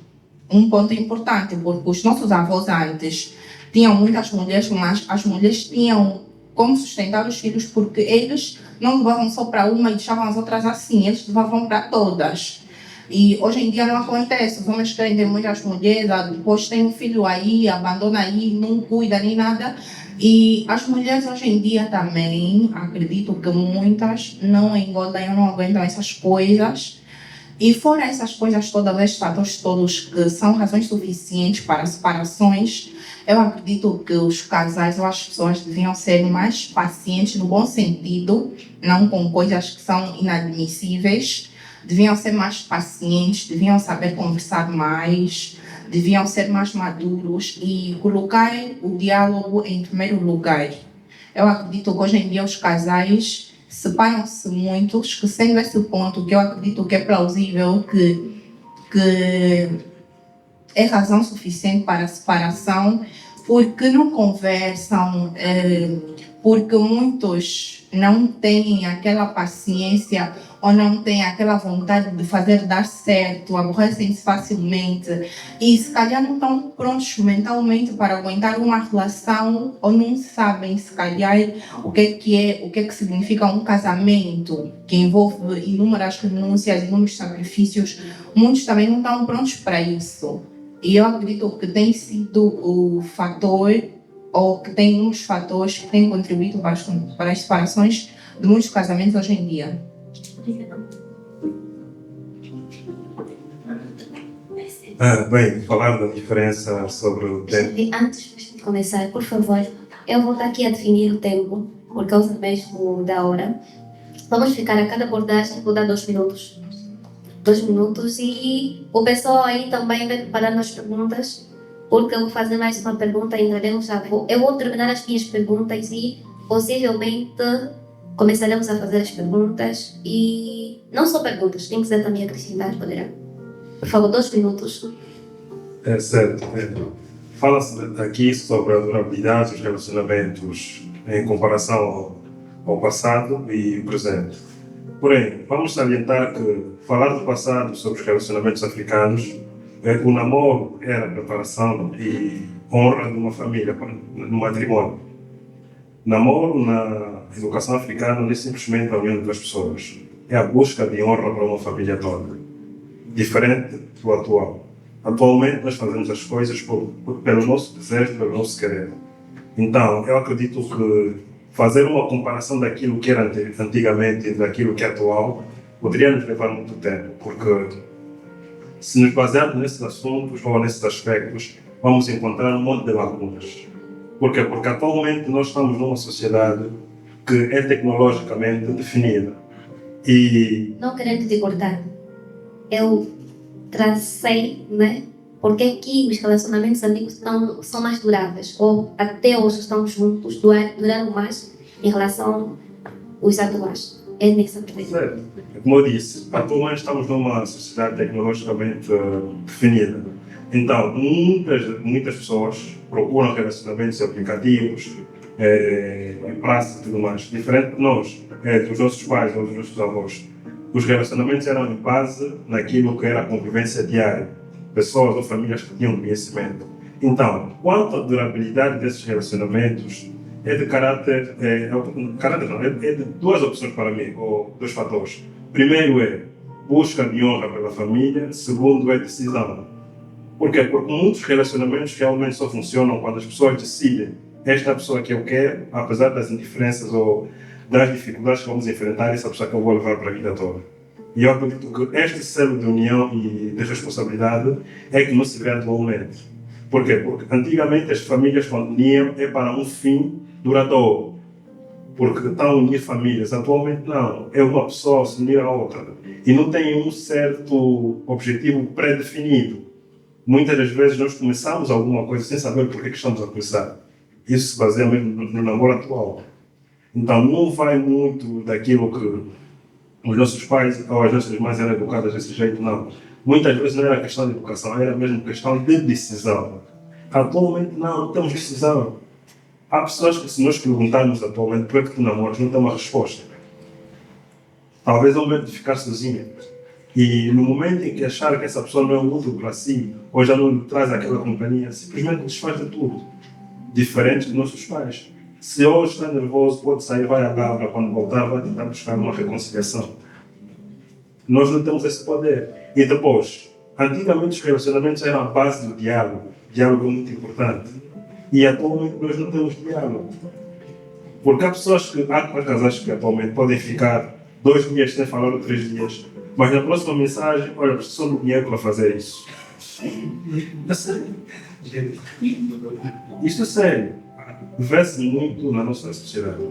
Um ponto importante, porque os nossos avós antes tinham muitas mulheres, mas as mulheres tinham como sustentar os filhos, porque eles não levavam só para uma e deixavam as outras assim, eles levavam para todas. E hoje em dia não acontece, os homens querem ter muitas mulheres, depois tem um filho aí, abandona aí, não cuida nem nada. E as mulheres hoje em dia também, acredito que muitas não engordam, não aguentam essas coisas. E fora essas coisas todas, esses fatores todos que são razões suficientes para separações, eu acredito que os casais ou as pessoas deviam ser mais pacientes no bom sentido, não com coisas que são inadmissíveis, deviam ser mais pacientes, deviam saber conversar mais, deviam ser mais maduros e colocar o diálogo em primeiro lugar. Eu acredito que hoje em dia os casais separam-se muito, esquecendo esse ponto que eu acredito que é plausível, que é razão suficiente para a separação, porque não conversam, porque muitos não têm aquela paciência ou não têm aquela vontade de fazer dar certo, aborrecem-se facilmente e se calhar não estão prontos mentalmente para aguentar uma relação ou não sabem se calhar o que significa um casamento que envolve inúmeras renúncias, inúmeros sacrifícios. Muitos também não estão prontos para isso. E eu acredito que tem sido o fator, ou que tem uns fatores que têm contribuído bastante para as separações de muitos casamentos hoje em dia. Bem, falar da diferença sobre o tempo. Antes de começar, por favor, eu vou estar aqui a definir o tempo, por causa mesmo da hora. Vamos ficar a cada abordagem, vou dar 2 minutos. 2 minutos e o pessoal aí também vai preparando as perguntas porque eu vou fazer mais uma pergunta e entraremos eu vou terminar as minhas perguntas e possivelmente começaremos a fazer as perguntas e não só perguntas, quem quiser também acrescentar poderá. Por favor, 2 minutos. É certo. Fala-se aqui sobre a durabilidade dos relacionamentos em comparação ao passado e o presente. Porém, vamos salientar que falar do passado sobre os relacionamentos africanos, o namoro era a preparação e honra de uma família, no matrimônio. Namoro na educação africana não é simplesmente a união das pessoas, é a busca de honra para uma família toda, diferente do atual. Atualmente nós fazemos as coisas pelo nosso desejo, pelo nosso querer. Então, eu acredito que fazer uma comparação daquilo que era antigamente e daquilo que é atual poderia nos levar muito tempo, porque se nos basearmos nesses assuntos ou nesses aspectos, vamos encontrar um monte de lacunas. Por quê? Porque atualmente nós estamos numa sociedade que é tecnologicamente definida. E Não querendo te cortar, eu tracei, né? Porque aqui os relacionamentos antigos são mais duráveis, ou até hoje estão juntos, duraram mais em relação aos atuais. É nessa perspectiva. certo. Como eu disse, atualmente estamos numa sociedade tecnologicamente definida. Então, muitas pessoas procuram relacionamentos aplicativos, em praça e tudo mais. Diferente de nós, dos nossos pais ou dos nossos avós. Os relacionamentos eram em base naquilo que era a convivência diária. Pessoas ou famílias que tinham conhecimento. Então, quanto à durabilidade desses relacionamentos, é de caráter não, é de 2 opções para mim, ou 2 fatores. Primeiro é busca de honra pela família, segundo é decisão. Por quê? Porque muitos relacionamentos realmente só funcionam quando as pessoas decidem esta é a pessoa que eu quero, apesar das indiferenças ou das dificuldades que vamos enfrentar, essa pessoa que eu vou levar para a vida toda. E eu acredito que este selo de união e de responsabilidade é que não se vê atualmente. Por quê? Porque antigamente as famílias quando uniam é para um fim duradouro. Porque estão a unir famílias. Atualmente não. É uma pessoa se unir a outra. E não tem um certo objetivo pré-definido. Muitas das vezes nós começamos alguma coisa sem saber por que estamos a começar. Isso se baseia mesmo no namoro atual. Então não vai muito daquilo que os nossos pais ou as nossas mães eram educadas desse jeito, não. Muitas vezes não era questão de educação, era mesmo questão de decisão. Atualmente não temos decisão. Há pessoas que se nós perguntarmos atualmente por que tu namoras, não tem uma resposta. Talvez é o medo de ficar sozinho. E no momento em que achar que essa pessoa não é útil para si, ou já não lhe traz aquela companhia, simplesmente desfaz de tudo. Diferente dos nossos pais. Se hoje está nervoso, pode sair, vai à Gávea, quando voltar vai tentar buscar uma reconciliação. Nós não temos esse poder. E depois, antigamente os relacionamentos eram a base do diálogo. O diálogo é muito importante. E atualmente nós não temos diálogo. Porque há casais que atualmente podem ficar 2 dias sem falar ou 3 dias. Mas na próxima mensagem, olha, preciso do dinheiro para fazer isso. É sério. Isto é sério. Vê-se muito na nossa sociedade.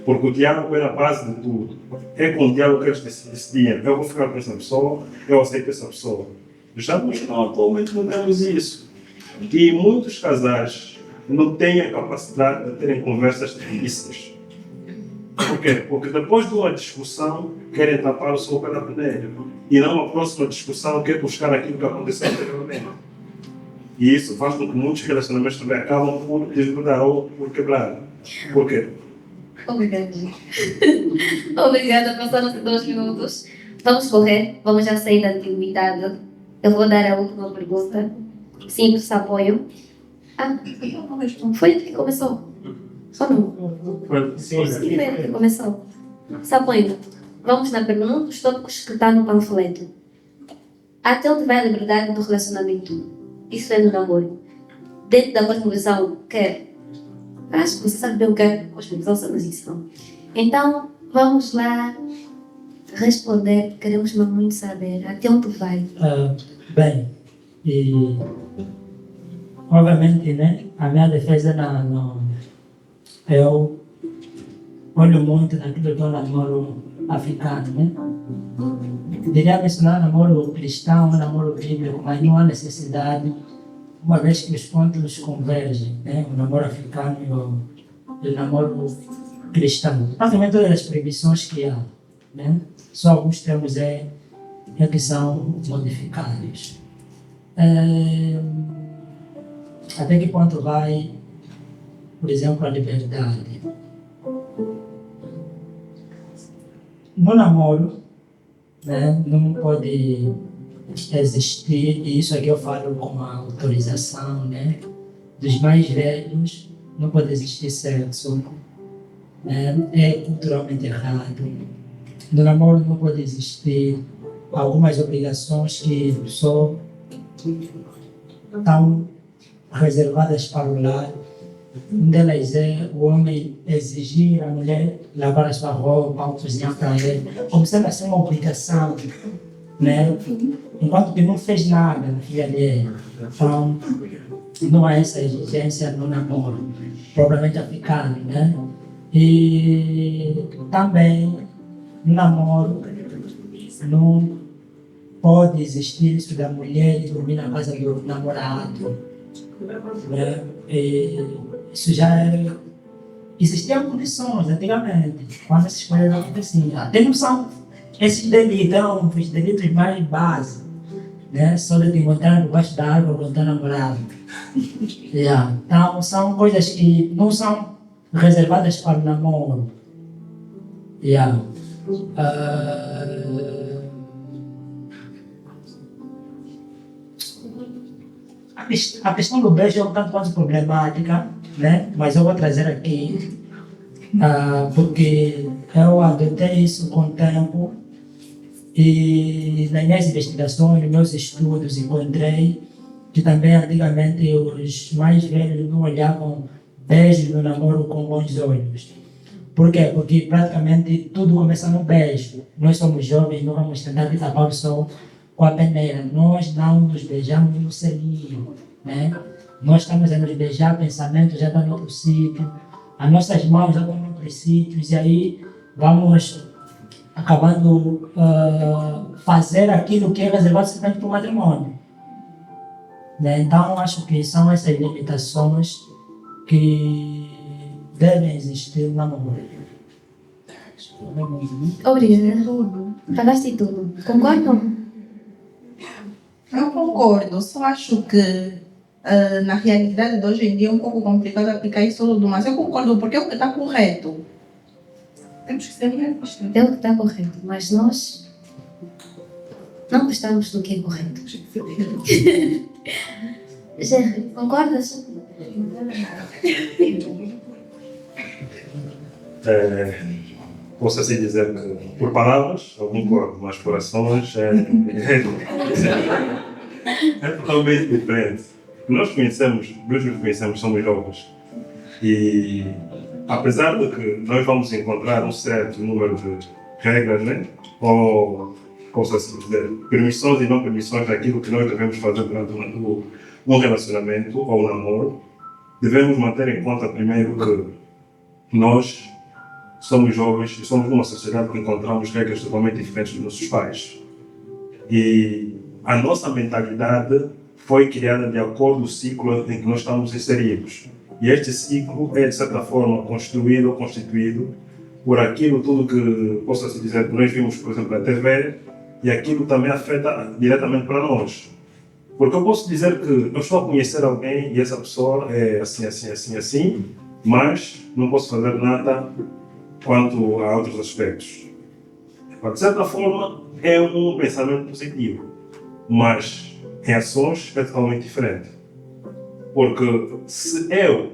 Porque o diálogo é a base de tudo. É com o diálogo que eles decidem. Eu vou ficar com essa pessoa, eu aceito essa pessoa. Já não, atualmente não temos isso. E muitos casais não têm a capacidade de terem conversas difíceis. Por quê? Porque depois de uma discussão, querem tapar o sol pela peneira. E na próxima discussão, querem buscar aquilo que aconteceu anteriormente. E isso faz com que muitos relacionamentos também acabam por desgrudar ou por quebrar. Por quê? Obrigada. Obrigada, passaram-se 2 minutos. Vamos correr, vamos já sair da antiguidade. Eu vou dar a última pergunta. Simples apoio. Foi que começou? Ou não? Sim, foi que começou. Sapoio. Vamos na pergunta dos tópicos que está no panfleto. Até onde vai a liberdade do relacionamento? Isso é no namoro. Dentro da cosmovisão, quer. Acho que você sabe bem o que é cosmovisão, suposição. Então, vamos lá responder. Queremos muito saber até onde vai. Bem, e obviamente, né, a minha defesa eu olho muito naquilo que é o namoro africano, né? Diria que isso não é namoro cristão, é namoro bíblico, mas não há necessidade uma vez que os pontos convergem, né? O namoro africano e o namoro cristão. Praticamente todas as proibições que há, né? Só alguns termos é que são modificados. Até que ponto vai, por exemplo, a liberdade? No namoro, né, não pode existir, e isso aqui eu falo com a autorização, né, dos mais velhos, não pode existir sexo, né, é culturalmente errado. No namoro não pode existir algumas obrigações que só estão reservadas para o lar. Uma delas é o homem exigir a mulher lavar a sua roupa ou cozinhar para ele, como sendo assim uma obrigação, né? Enquanto que não fez nada na vida dele. Então, não há essa exigência no namoro, propriamente africano, né? E também no namoro não pode existir isso da mulher e dormir na casa do namorado, né? E isso já é... Existiam condições antigamente, quando essas coisas aconteciam. Até não são esses delitos, eram os delitos mais básicos, né? Só de te encontrar debaixo da árvore com o teu namorado. Yeah. Então, são coisas que não são reservadas para o namoro. Yeah. A questão do beijo é um tanto quanto problemática, né? Mas eu vou trazer aqui, porque eu adotei isso com o tempo e nas minhas investigações, nos meus estudos, encontrei que também antigamente os mais velhos não olhavam beijo no namoro com bons olhos. Por quê? Porque praticamente tudo começa no beijo. Nós somos jovens, não vamos tentar tapar o sol com a peneira. Nós não nos beijamos no selinho, né? Nós estamos a nos beijar, o pensamento já está em outro sítio, as nossas mãos já estão em outros sítios, e aí vamos acabando fazer aquilo que é reservado simplesmente para o matrimônio. Né? Então, acho que são essas limitações que devem existir no namoro. Obrigada. Falaste tudo. Concordam? Eu concordo, só acho que na realidade de hoje em dia é um pouco complicado aplicar isso tudo, mas eu concordo porque é o que está correto. Temos que ser realistas. É o que está correto, mas nós não gostamos do que é correto. Jerry, concordas? Posso assim dizer que, por palavras, eu concordo, mas por ações é totalmente diferente. Nós nos conhecemos, somos jovens. E apesar de que nós vamos encontrar um certo número de regras, né? Ou, posso assim dizer, permissões e não permissões daquilo que nós devemos fazer durante um relacionamento ou um namoro, devemos manter em conta primeiro que nós somos jovens e somos numa sociedade que encontramos regras totalmente diferentes dos nossos pais. E a nossa mentalidade foi criada de acordo com o ciclo em que nós estamos inseridos. E este ciclo é, de certa forma, construído ou constituído por aquilo tudo que, posso assim dizer, que nós vimos, por exemplo, na TV, e aquilo também afeta diretamente para nós. Porque eu posso dizer que eu estou a conhecer alguém e essa pessoa é assim, assim, assim, assim, mas não posso fazer nada quanto a outros aspectos. De certa forma, é um pensamento positivo, mas em ações é totalmente diferente. Porque se eu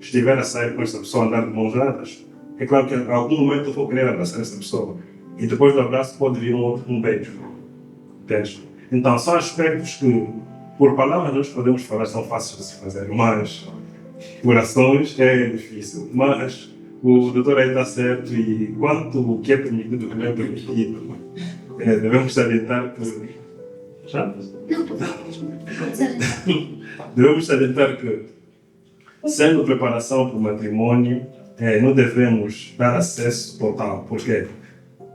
estiver a sair com essa pessoa, andar de mãos dadas, é claro que em algum momento eu vou querer abraçar essa pessoa. E depois do abraço pode vir um beijo. Entende? Então, são aspectos que, por palavras, nós podemos falar, são fáceis de se fazer, mas por ações é difícil. Mas o doutor aí está certo, e quanto o que é permitido e o que não é permitido, devemos salientar que... Já? Devemos salientar que, sendo preparação para o matrimônio, não devemos dar acesso total. Por quê?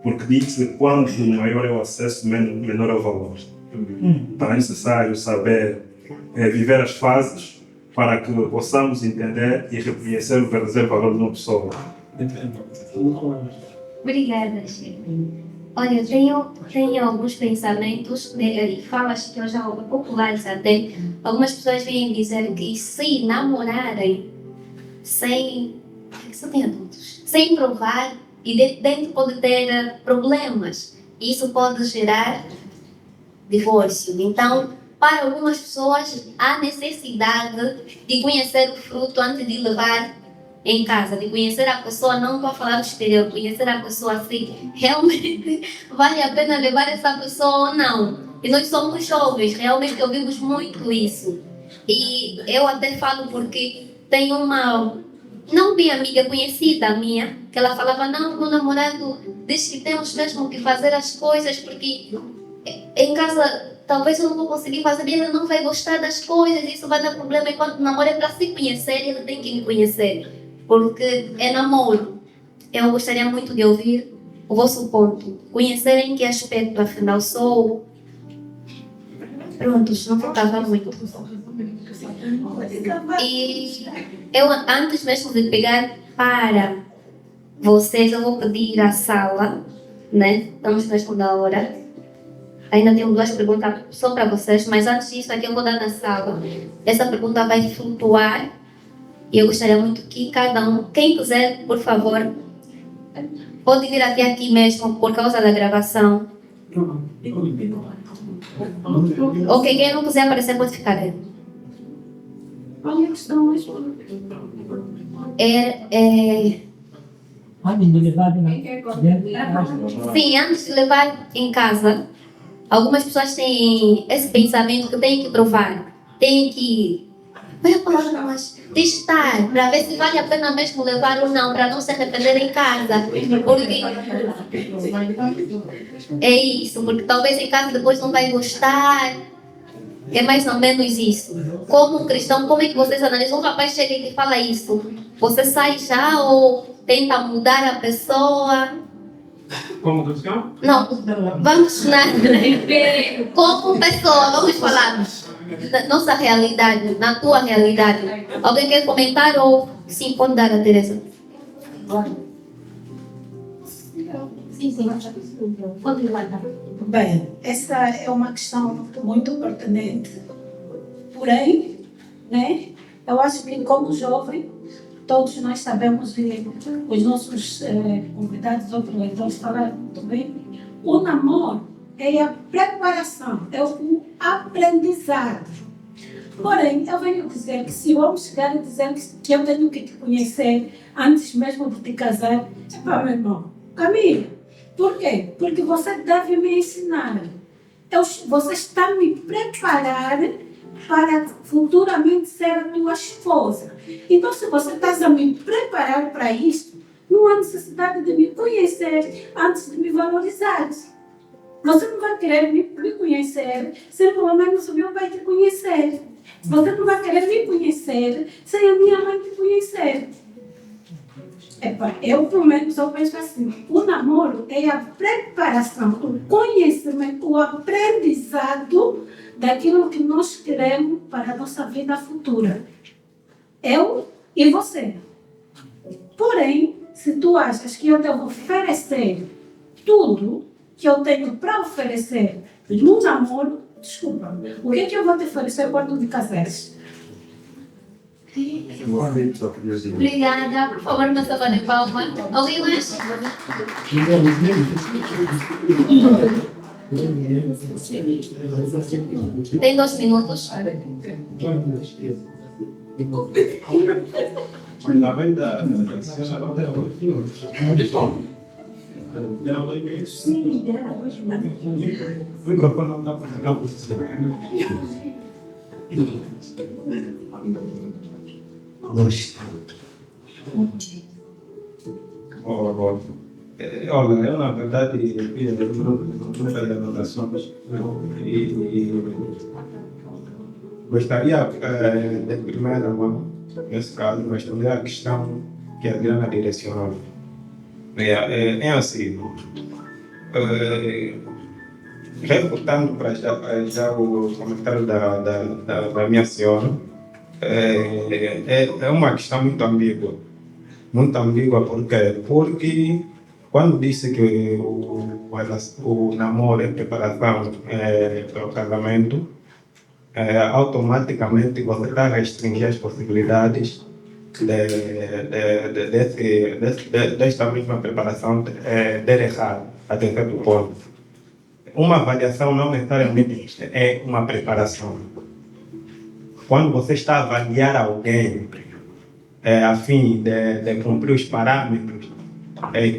Porque diz que quanto maior é o acesso, menor é o valor. Então é necessário saber viver as fases para que possamos entender e reconhecer o verdadeiro valor de uma pessoa. Obrigada, Chico. Olha, eu tenho alguns pensamentos e falas que eu já ouvi populares até. Algumas pessoas vêm dizer que se namorarem sem adultos, sem provar, e dentro pode ter problemas. Isso pode gerar divórcio. Então, para algumas pessoas, há necessidade de conhecer o fruto antes de levar em casa, de conhecer a pessoa, não estou a falar do exterior, conhecer a pessoa se realmente vale a pena levar essa pessoa ou não. E nós somos jovens, realmente ouvimos muito isso. E eu até falo porque tem uma, não bem amiga, conhecida minha, que ela falava, não, meu namorado diz que temos mesmo que fazer as coisas porque em casa talvez eu não vou conseguir fazer, ele não vai gostar das coisas, isso vai dar problema. Enquanto namoro é para se conhecer, ele tem que me conhecer. Porque é namoro. Eu gostaria muito de ouvir o vosso ponto. Conhecer em que aspecto, afinal, sou. Prontos, não faltava muito. E eu, antes mesmo de pegar para vocês, eu vou pedir à sala, né? Estamos mesmo na hora. Ainda tenho 2 perguntas só para vocês, mas antes disso, aqui eu vou dar na sala. Essa pergunta vai flutuar. E eu gostaria muito que cada um, quem quiser, por favor, pode vir até aqui mesmo por causa da gravação. Ok, quem não quiser aparecer pode ficar aí. Qual é a questão? Sim, antes de levar em casa, algumas pessoas têm esse pensamento que tem que provar, tem que, olha a palavra, mas testar, para ver se vale a pena mesmo levar ou não, para não se arrepender em casa. Porque é isso, porque talvez em casa depois não vai gostar. É mais ou menos isso. Como cristão, como é que vocês analisam? Um rapaz chega e fala isso. Você sai já ou tenta mudar a pessoa? Como cristão? Não, vamos na... Como pessoa, vamos falar da nossa realidade, na tua realidade. Alguém quer comentar ou sim, pode dar a Teresa? Sim. Pode guardar. Bem, essa é uma questão muito pertinente. Porém, né, eu acho que como jovem, todos nós sabemos, e os nossos convidados, outros leitores falaram muito bem, o namoro é a preparação, é o aprendizado. Porém, eu venho dizer que se vamos chegar a dizer que eu tenho que te conhecer antes mesmo de te casar, epá, meu irmão, Camila, por quê? Porque você deve me ensinar. Você está a me preparar para futuramente ser a tua esposa. Então, se você está a me preparar para isso, não há necessidade de me conhecer antes de me valorizar. Você não vai querer me conhecer se pelo menos o meu pai te conhecer. Você não vai querer me conhecer sem a minha mãe te conhecer. Epa, eu, pelo menos, eu penso assim, o namoro é a preparação, o conhecimento, o aprendizado daquilo que nós queremos para a nossa vida futura. Eu e você. Porém, se tu achas que eu devo oferecer tudo que eu tenho para oferecer no namoro, desculpa, o que é que eu vou te oferecer quando te casares? Obrigada, por favor, uma salva de palmas. Alguém mais? Tem 2 minutos. La venta olha, eu na verdade fiz muitas anotações e gostaria de primeira mão, nesse caso, responder a questão que a Adriana direcionou. É assim, refutando para já o comentário da minha senhora, é uma questão muito ambígua. Muito ambígua porque quando disse que o namoro é preparação para o casamento, automaticamente você está a restringir as possibilidades desta mesma preparação der errado até certo ponto. Uma avaliação não necessariamente é uma preparação. Quando você está a avaliar alguém a fim de cumprir os parâmetros,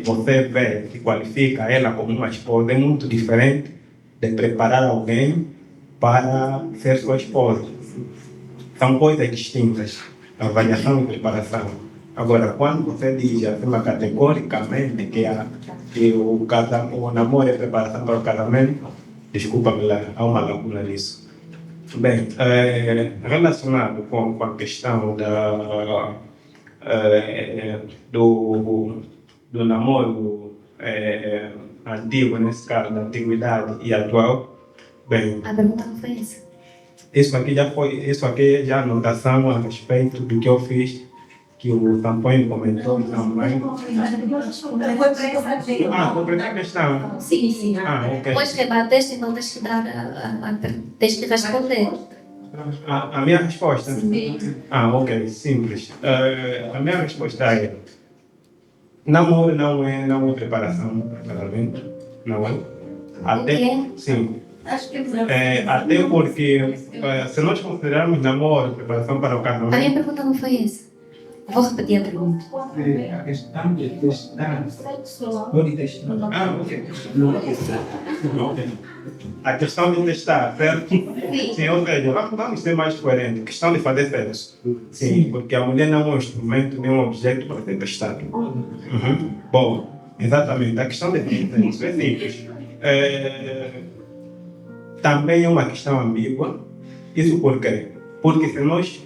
você vê, se qualifica ela como uma esposa, é muito diferente de preparar alguém para ser sua esposa. São coisas distintas, avaliação e preparação. Agora, quando você diz, afirma categoricamente que o namoro é preparação para o casamento, desculpa-me, há uma lacuna nisso. Bem, relacionado com a questão do namoro antigo, nesse caso, da antiguidade e atual, bem, A pergunta não foi essa. isso aqui já é anotação a respeito do que eu fiz, que o Sampanho comentou também. Completar a questão. Sim, sim. Ok. Depois rebateste, então tens que dar tens que responder. A minha resposta? Sim. Ok, simples. A minha resposta é: namoro não é preparação para casamento, não é? quê? Sim. Até porque, se nós considerarmos namoro preparação para o A casamento, minha pergunta não foi essa. Vou repetir a pergunta. A questão de testar. Pode testar. Ok. A questão de testar, certo? Sim, ou seja, vamos ser mais coerentes. Questão de fazer sexo. Sim, porque a mulher não é um instrumento nem um objeto para ser testado. Bom, exatamente. A questão de fazer sexo é simples. Também é uma questão ambígua. Isso por quê? Porque se nós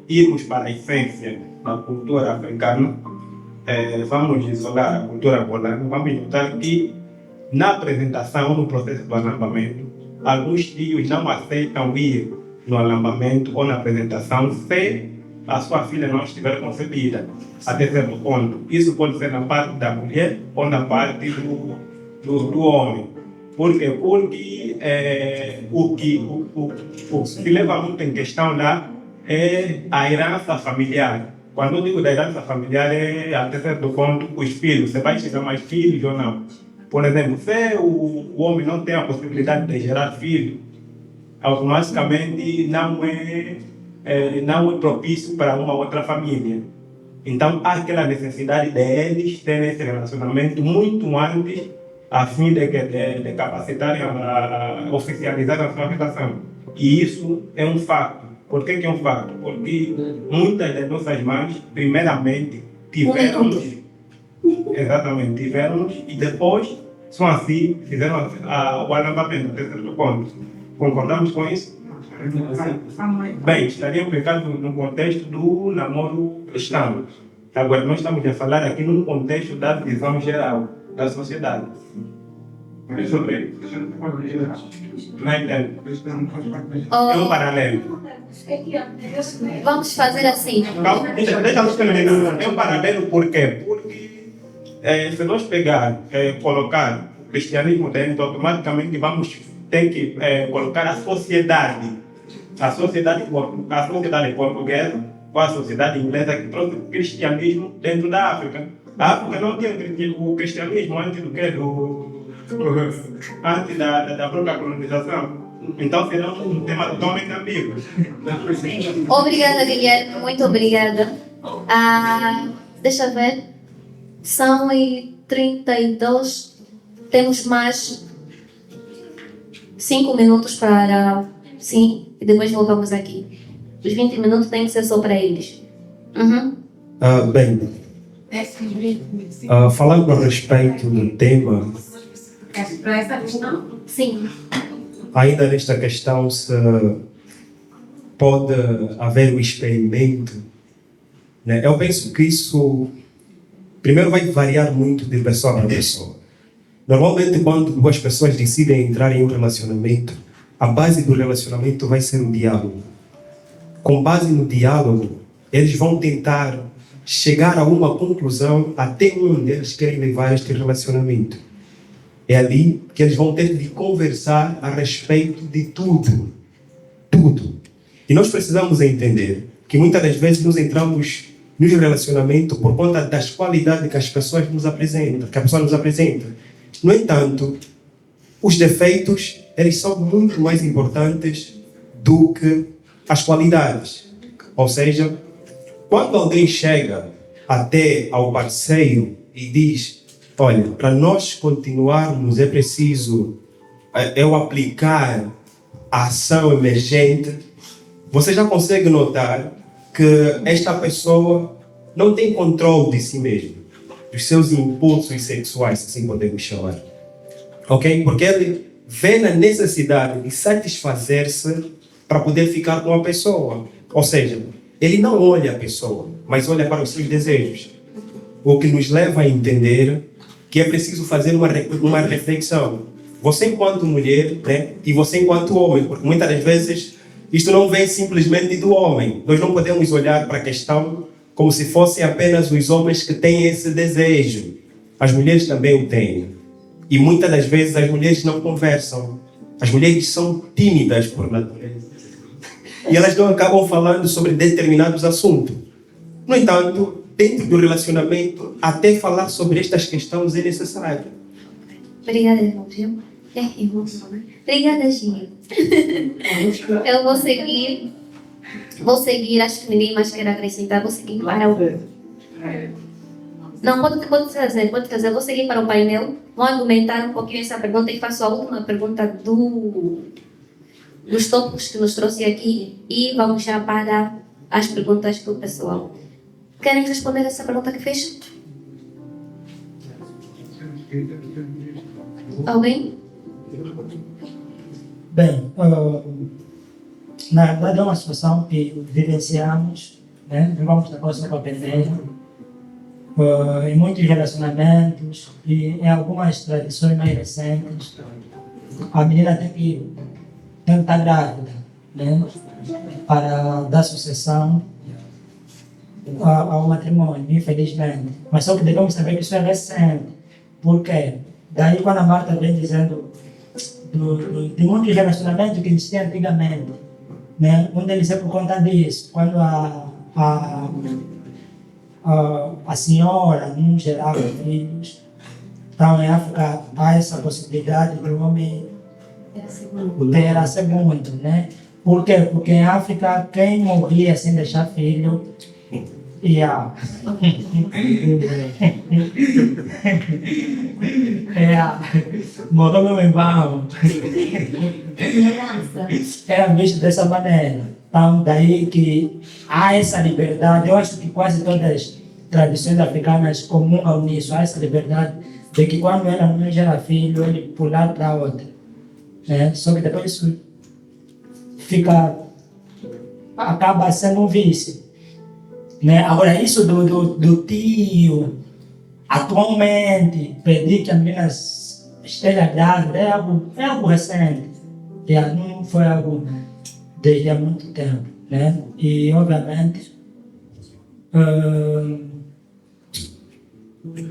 irmos para a essência da cultura africana, vamos isolar a cultura angolana, vamos notar que na apresentação, no processo do alambamento, alguns tios não aceitam ir no alambamento ou na apresentação se a sua filha não estiver concebida, até certo ponto. Isso pode ser na parte da mulher ou na parte do homem. Por quê? Porque o que leva muito em questão lá é a herança familiar. Quando eu digo da herança familiar, é até certo ponto os filhos. Você vai chegar mais filhos ou não? Por exemplo, se o homem não tem a possibilidade de gerar filhos, automaticamente não é propício para uma outra família. Então, há aquela necessidade de eles terem esse relacionamento muito antes, a fim de capacitarem a oficializar a sua relação. E isso é um fato. Por que é um fato? Porque muitas das nossas mães, primeiramente, tiveram-nos, e depois, só assim, fizeram o alambamento, até certo ponto. Concordamos com isso? Bem, estaria pecado no contexto do namoro cristão. Agora, nós estamos a falar aqui no contexto da visão geral da sociedade. Sobre não entendo. É um paralelo. Vamos fazer assim. Calma, deixa eu terminar. É um paralelo por quê? Porque se nós colocar o cristianismo dentro, automaticamente vamos ter que colocar a sociedade portuguesa ou a sociedade inglesa que trouxe o cristianismo dentro da África. A África não tinha o cristianismo antes antes da própria colonização. Então será um tema totalmente ambíguo. Obrigada, Guilherme. Muito obrigada. Deixa eu ver. São 32. Temos mais 5 minutos para... Sim, e depois voltamos aqui. Os 20 minutos têm que ser só para eles. Bem, falando a respeito do tema, Para essa questão? Sim. ainda nesta questão se pode haver um experimento, né? Eu penso que isso, primeiro, vai variar muito de pessoa para pessoa. Normalmente, quando duas pessoas decidem entrar em um relacionamento, a base do relacionamento vai ser o diálogo. Com base no diálogo, eles vão tentar chegar a uma conclusão até onde eles querem levar este relacionamento. É ali que eles vão ter de conversar a respeito de tudo. Tudo. E nós precisamos entender que muitas das vezes nós entramos no relacionamento por conta das qualidades que as pessoas nos apresentam, que a pessoa nos apresenta. No entanto, os defeitos, eles são muito mais importantes do que as qualidades. Ou seja, quando alguém chega até ao parceiro e diz: olha, para nós continuarmos é preciso eu aplicar a ação emergente, você já consegue notar que esta pessoa não tem controle de si mesmo, dos seus impulsos sexuais, assim podemos chamar. Ok? Porque ele vê na necessidade de satisfazer-se para poder ficar com a pessoa. Ou seja, ele não olha a pessoa, mas olha para os seus desejos. O que nos leva a entender que é preciso fazer uma reflexão. Você enquanto mulher, né? E você enquanto homem, porque muitas das vezes isto não vem simplesmente do homem. Nós não podemos olhar para a questão como se fossem apenas os homens que têm esse desejo. As mulheres também o têm. E muitas das vezes as mulheres não conversam. As mulheres são tímidas por natureza. E elas não acabam falando sobre determinados assuntos. No entanto, dentro do relacionamento, até falar sobre estas questões é necessário. Obrigada, irmão. Obrigada, Gil. Eu vou seguir, acho que ninguém mais quer acrescentar, vou seguir para o... Não, pode trazer, vou seguir para o painel, vou argumentar um pouquinho essa pergunta e faço a última pergunta dos tópicos que nos trouxe aqui e vamos já para as perguntas do pessoal. Querem responder essa pergunta que fez? Alguém? Bem, na verdade é uma situação que vivenciamos, né? Vamos da próxima para aprender, em muitos relacionamentos e em algumas tradições mais recentes, a menina tem que estar grávida, né? Para dar sucessão ao matrimônio, infelizmente. Mas só que devemos saber que isso é recente. Por quê? Daí quando a Marta vem dizendo de muitos relacionamentos que existiam antigamente, né? Um deles é por conta disso. Quando a senhora não gerava filhos, então em África há essa possibilidade do homem ter a segunda, né? Por quê? Porque em África quem morria sem deixar filho morreu meu irmão. Era visto dessa maneira. Então, daí que há essa liberdade. Eu acho que quase todas as tradições africanas comungam nisso. Há essa liberdade de que quando ela não gera filho, ele pular para outra. Né? Só que depois isso acaba sendo um vício. Né? Agora, isso do tio, atualmente, pedir que a menina esteja grávida é algo recente. Não foi algo desde há muito tempo. Né? E, obviamente,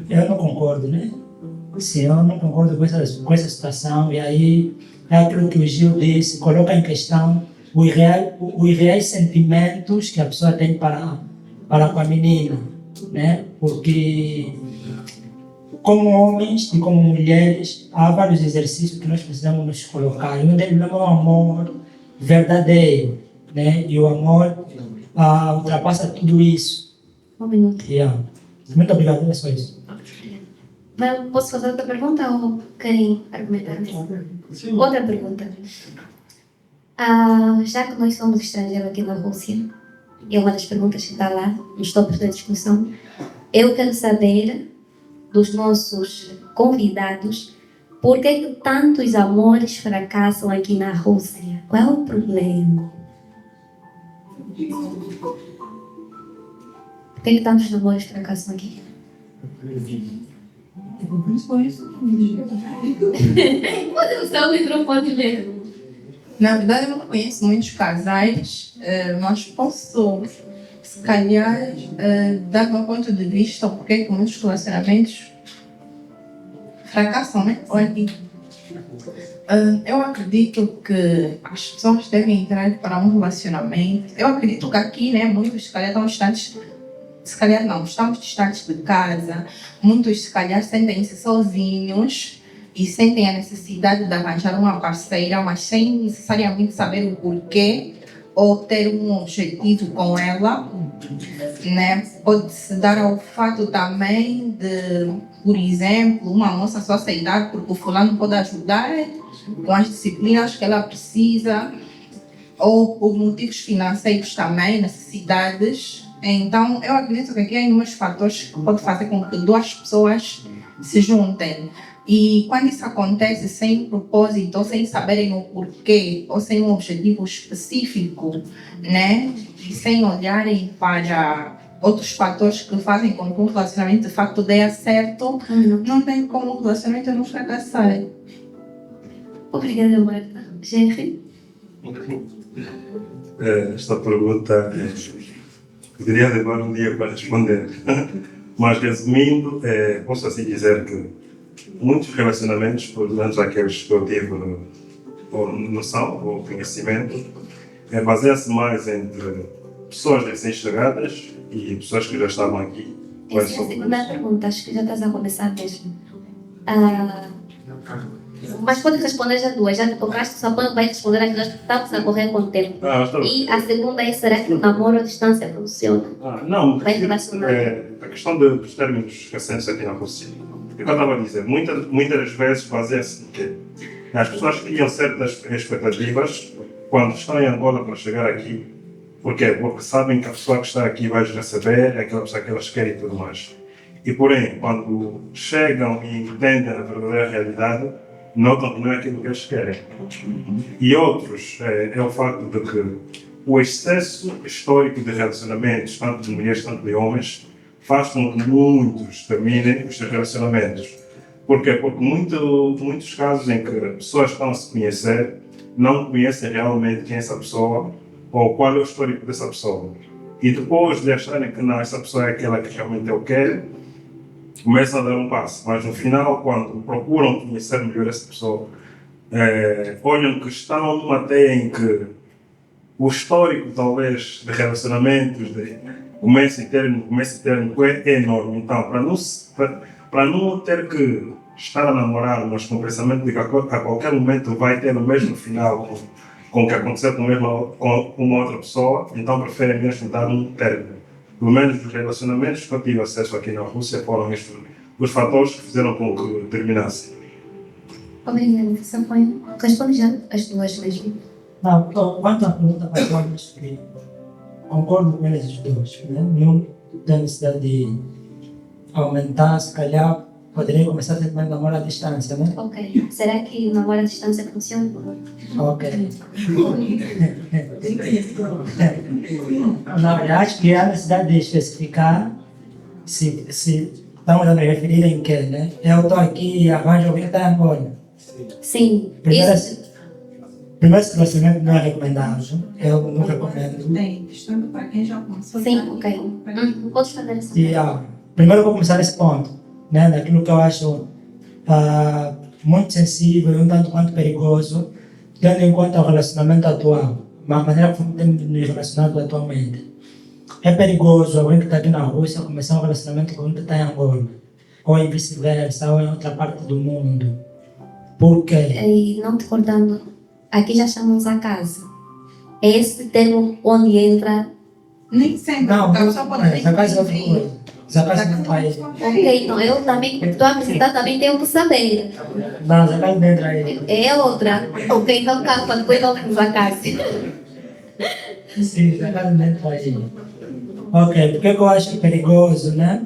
eu não concordo, né? Sim, eu não concordo com essa situação. E aí, é aquilo que o Gil disse, coloca em questão os reais sentimentos que a pessoa tem para com a menina, né? Porque como homens e como mulheres há vários exercícios que nós precisamos nos colocar. Um deles é o amor verdadeiro, né? E o amor ultrapassa tudo isso. Um minuto. Muito obrigado, é só isso. Posso fazer outra pergunta ou querem argumentar? Outra pergunta. Já que nós somos estrangeiros aqui na Rússia, é uma das perguntas que está lá, nos tópicos da discussão, eu quero saber dos nossos convidados por que tantos amores fracassam aqui na Rússia. Qual é o problema? Por que tantos amores fracassam aqui? Pode usar o microfone mesmo. Na verdade, eu não conheço muitos casais, mas posso, se calhar, dar meu ponto de vista porque que muitos relacionamentos fracassam, né? Olha, eu acredito que as pessoas devem entrar para um relacionamento. Eu acredito que aqui, né, muitos, se calhar, estão distantes. Se calhar não, estamos distantes de casa. Muitos, se calhar, sentem-se sozinhos e sentem a necessidade de arranjar uma parceira, mas sem necessariamente saber o porquê ou ter um objetivo com ela, né? Pode-se dar ao fato também de, por exemplo, uma moça só aceitar porque o fulano pode ajudar com as disciplinas que ela precisa, ou por motivos financeiros também, necessidades. Então, eu acredito que aqui há inúmeros fatores que podem fazer com que duas pessoas se juntem. E quando isso acontece sem propósito, ou sem saberem o porquê, ou sem um objetivo específico, né? E sem olharem para outros fatores que fazem com que um relacionamento de facto dê certo, não tem como um relacionamento não fracassar. Obrigada, Marta. Jerry? Esta pergunta poderia levar um dia para responder, mas resumindo, posso assim dizer que muitos relacionamentos, pelo menos aqueles que eu tive ou noção ou conhecimento, baseiam-se mais entre pessoas recém-chegadas e pessoas que já estavam aqui. Essa é a segunda pergunta, acho que já estás a começar mesmo. Mas pode responder já duas, já que tocaste, só vai responder as duas, estamos a correr com o tempo. E a segunda é, será que o namoro à distância funciona? Não, Vai relacionar. a questão dos términos recentes aqui na Rússia. O que eu estava a dizer, muitas das vezes baseia-se no quê? As pessoas criam certas expectativas quando estão em Angola para chegar aqui. Porquê? Porque sabem que a pessoa que está aqui vai receber, é aquela pessoa que elas querem e tudo mais. E porém, quando chegam e entendem a verdadeira realidade, notam que não é aquilo que eles querem. E outros, é o facto de que o excesso histórico de relacionamentos, tanto de mulheres, tanto de homens, faz com que muitos terminem os seus relacionamentos. Porquê? Porque muitos casos em que pessoas estão a se conhecer, não conhecem realmente quem é essa pessoa ou qual é o histórico dessa pessoa. E depois de acharem que não, essa pessoa é aquela que realmente eu quero, começam a dar um passo. Mas no final, quando procuram conhecer melhor essa pessoa, olham que estão numa teia em que o histórico, talvez, de relacionamentos, de começo e término é enorme. Então, para não ter que estar a namorar, mas com o pensamento de que a qualquer momento vai ter o mesmo final com o que aconteceu com uma outra pessoa, então preferem mesmo dar um término. Pelo menos os relacionamentos que eu tive acesso aqui na Rússia foram estes os fatores que fizeram com que terminasse. Obrigada, Sampaio. Responde já as duas mesmo. Não, quanto à pergunta para todos, que concordo com eles os dois, né? Nenhum tem necessidade de aumentar, se calhar poderia começar a ter mais namoro à distância, né? Ok. Será que o namoro à distância funciona? Ok. Na verdade, acho que há necessidade de especificar se estamos a nos referir em quê, né? Eu estou aqui e arranjo alguém que está em Angola. Sim. Primeiro relacionamento não é recomendável. Eu não recomendo. Tem, estando para quem já começou. Sim, ok. Podes fazer essa. Primeiro eu vou começar esse ponto, né? Daquilo que eu acho muito sensível e um tanto quanto perigoso, tendo em conta o relacionamento atual, a maneira como temos nos relacionado atualmente. É perigoso alguém que está aqui na Rússia começar um relacionamento com alguém que está em Angola, ou em vice-versa, ou em outra parte do mundo. Por quê? E não te cortando, aqui já chamamos a casa. É esse termo onde entra. Nem sempre. Não, a pessoa pode essa casa é outra coisa. Essa casa não faz. Ok, então eu também, estou a apresentar, também tenho que saber. Não, essa casa não entra aí. É outra. Ok, então calma, depois vamos a casa. Sim, essa casa não entra aí. Ok, porque eu acho perigoso, né?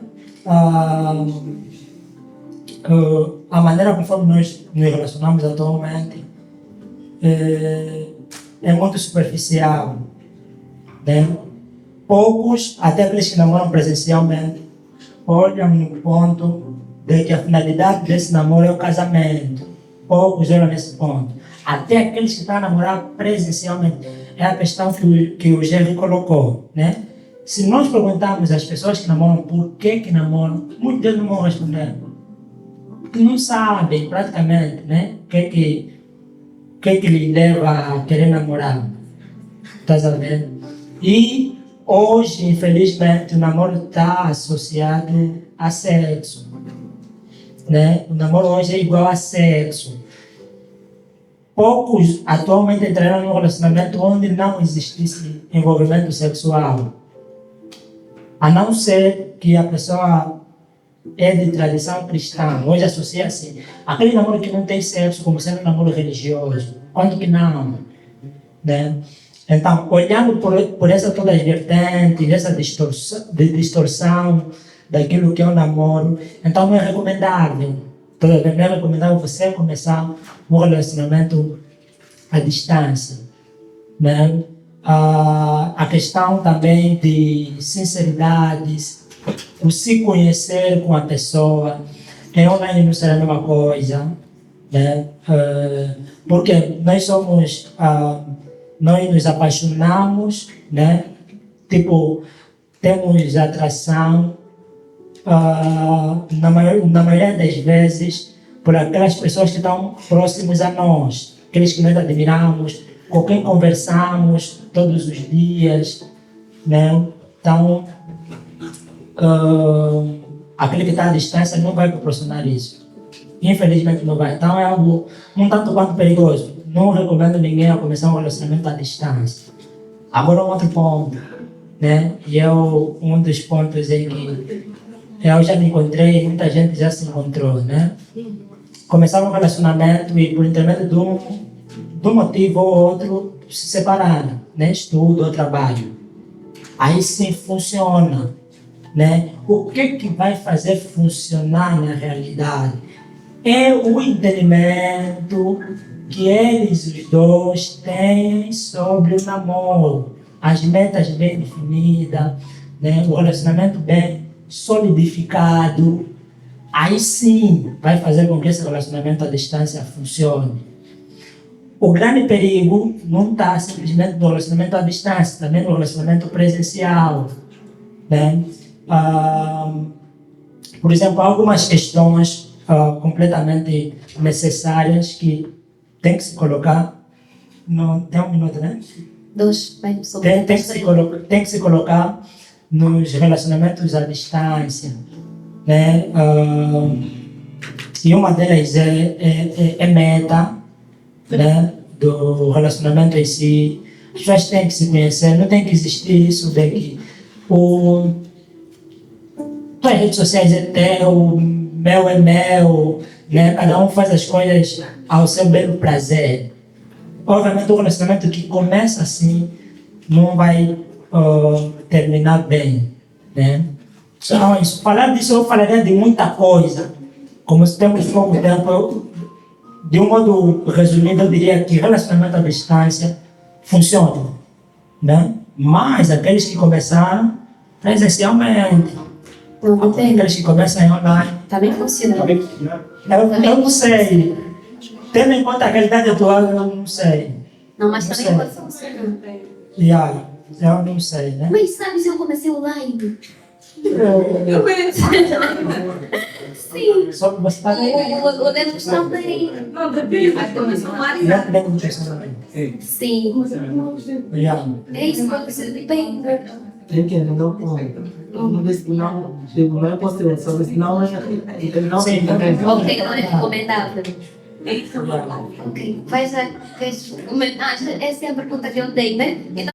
A maneira conforme nós nos relacionamos atualmente é muito superficial, né? Poucos, até aqueles que namoram presencialmente, olham no ponto de que a finalidade desse namoro é o casamento. Poucos olham nesse ponto. Até aqueles que estão a namorar presencialmente. É a questão que o Jerry colocou, né? Se nós perguntarmos às pessoas que namoram por que namoram, muitos deles não vão responder. Porque não sabem praticamente, né? O que lhe leva a querer namorar. Estás a ver? E hoje, infelizmente, o namoro está associado a sexo. Né? O namoro hoje é igual a sexo. Poucos atualmente entraram num relacionamento onde não existisse envolvimento sexual. A não ser que a pessoa é de tradição cristã. Hoje associa-se aquele namoro que não tem sexo como sendo um namoro religioso. Quanto que não? Né? Então, olhando por essa todas as vertentes, essa distorção daquilo que é o namoro, então não é recomendável. Todavia, não é recomendável você começar um relacionamento à distância. Né? A questão também de sinceridade, o se conhecer com a pessoa, em online não será a mesma coisa. Né? Porque nós nos apaixonamos, né? Tipo, temos atração, na maioria das vezes, por aquelas pessoas que estão próximas a nós, aqueles que nós admiramos, com quem conversamos todos os dias, né? Então, aquele que está à distância não vai proporcionar isso. Infelizmente não vai. Então é algo um tanto quanto perigoso. Não recomendo ninguém a começar um relacionamento à distância. Agora um outro ponto, né? E é um dos pontos em que eu já me encontrei, muita gente já se encontrou, né? Começar um relacionamento e por intermédio de um motivo ou outro se separaram, né? Estudo ou trabalho. Aí sim funciona, né? O que vai fazer funcionar na realidade? É o entendimento que eles os dois têm sobre o namoro, as metas bem definidas, né? O relacionamento bem solidificado. Aí sim vai fazer com que esse relacionamento à distância funcione. O grande perigo não está simplesmente no relacionamento à distância, também no relacionamento presencial. Né? Por exemplo, há algumas questões completamente necessárias que tem que se colocar. Tem um minuto, né? Dois, bem, Tem que se colocar nos relacionamentos à distância. Né? E uma delas é meta, né? Do relacionamento em si. As pessoas têm que se conhecer, não tem que existir isso de que as redes sociais é teu, meu é meu, né? Cada um faz as coisas ao seu belo prazer. Obviamente, o relacionamento que começa assim não vai terminar bem, né? Então, falar disso, eu falaria de muita coisa. Como temos pouco tempo, de um modo resumido, eu diria que relacionamento à distância funciona, né? Mas aqueles que começaram presencialmente, aqueles que começam em online, também funciona. eu não sei. Tendo em conta a realidade atual, eu não sei. Não, mas Não também sei. pode funcionar. Eu não sei, né? Mas sabe se eu comecei online? Sim. Só que você está O Deus também. Sim. É isso que eu preciso de bem. Sim, também. Ok, não é recomendável. Ok, essa é a pergunta que eu tenho, né? Então,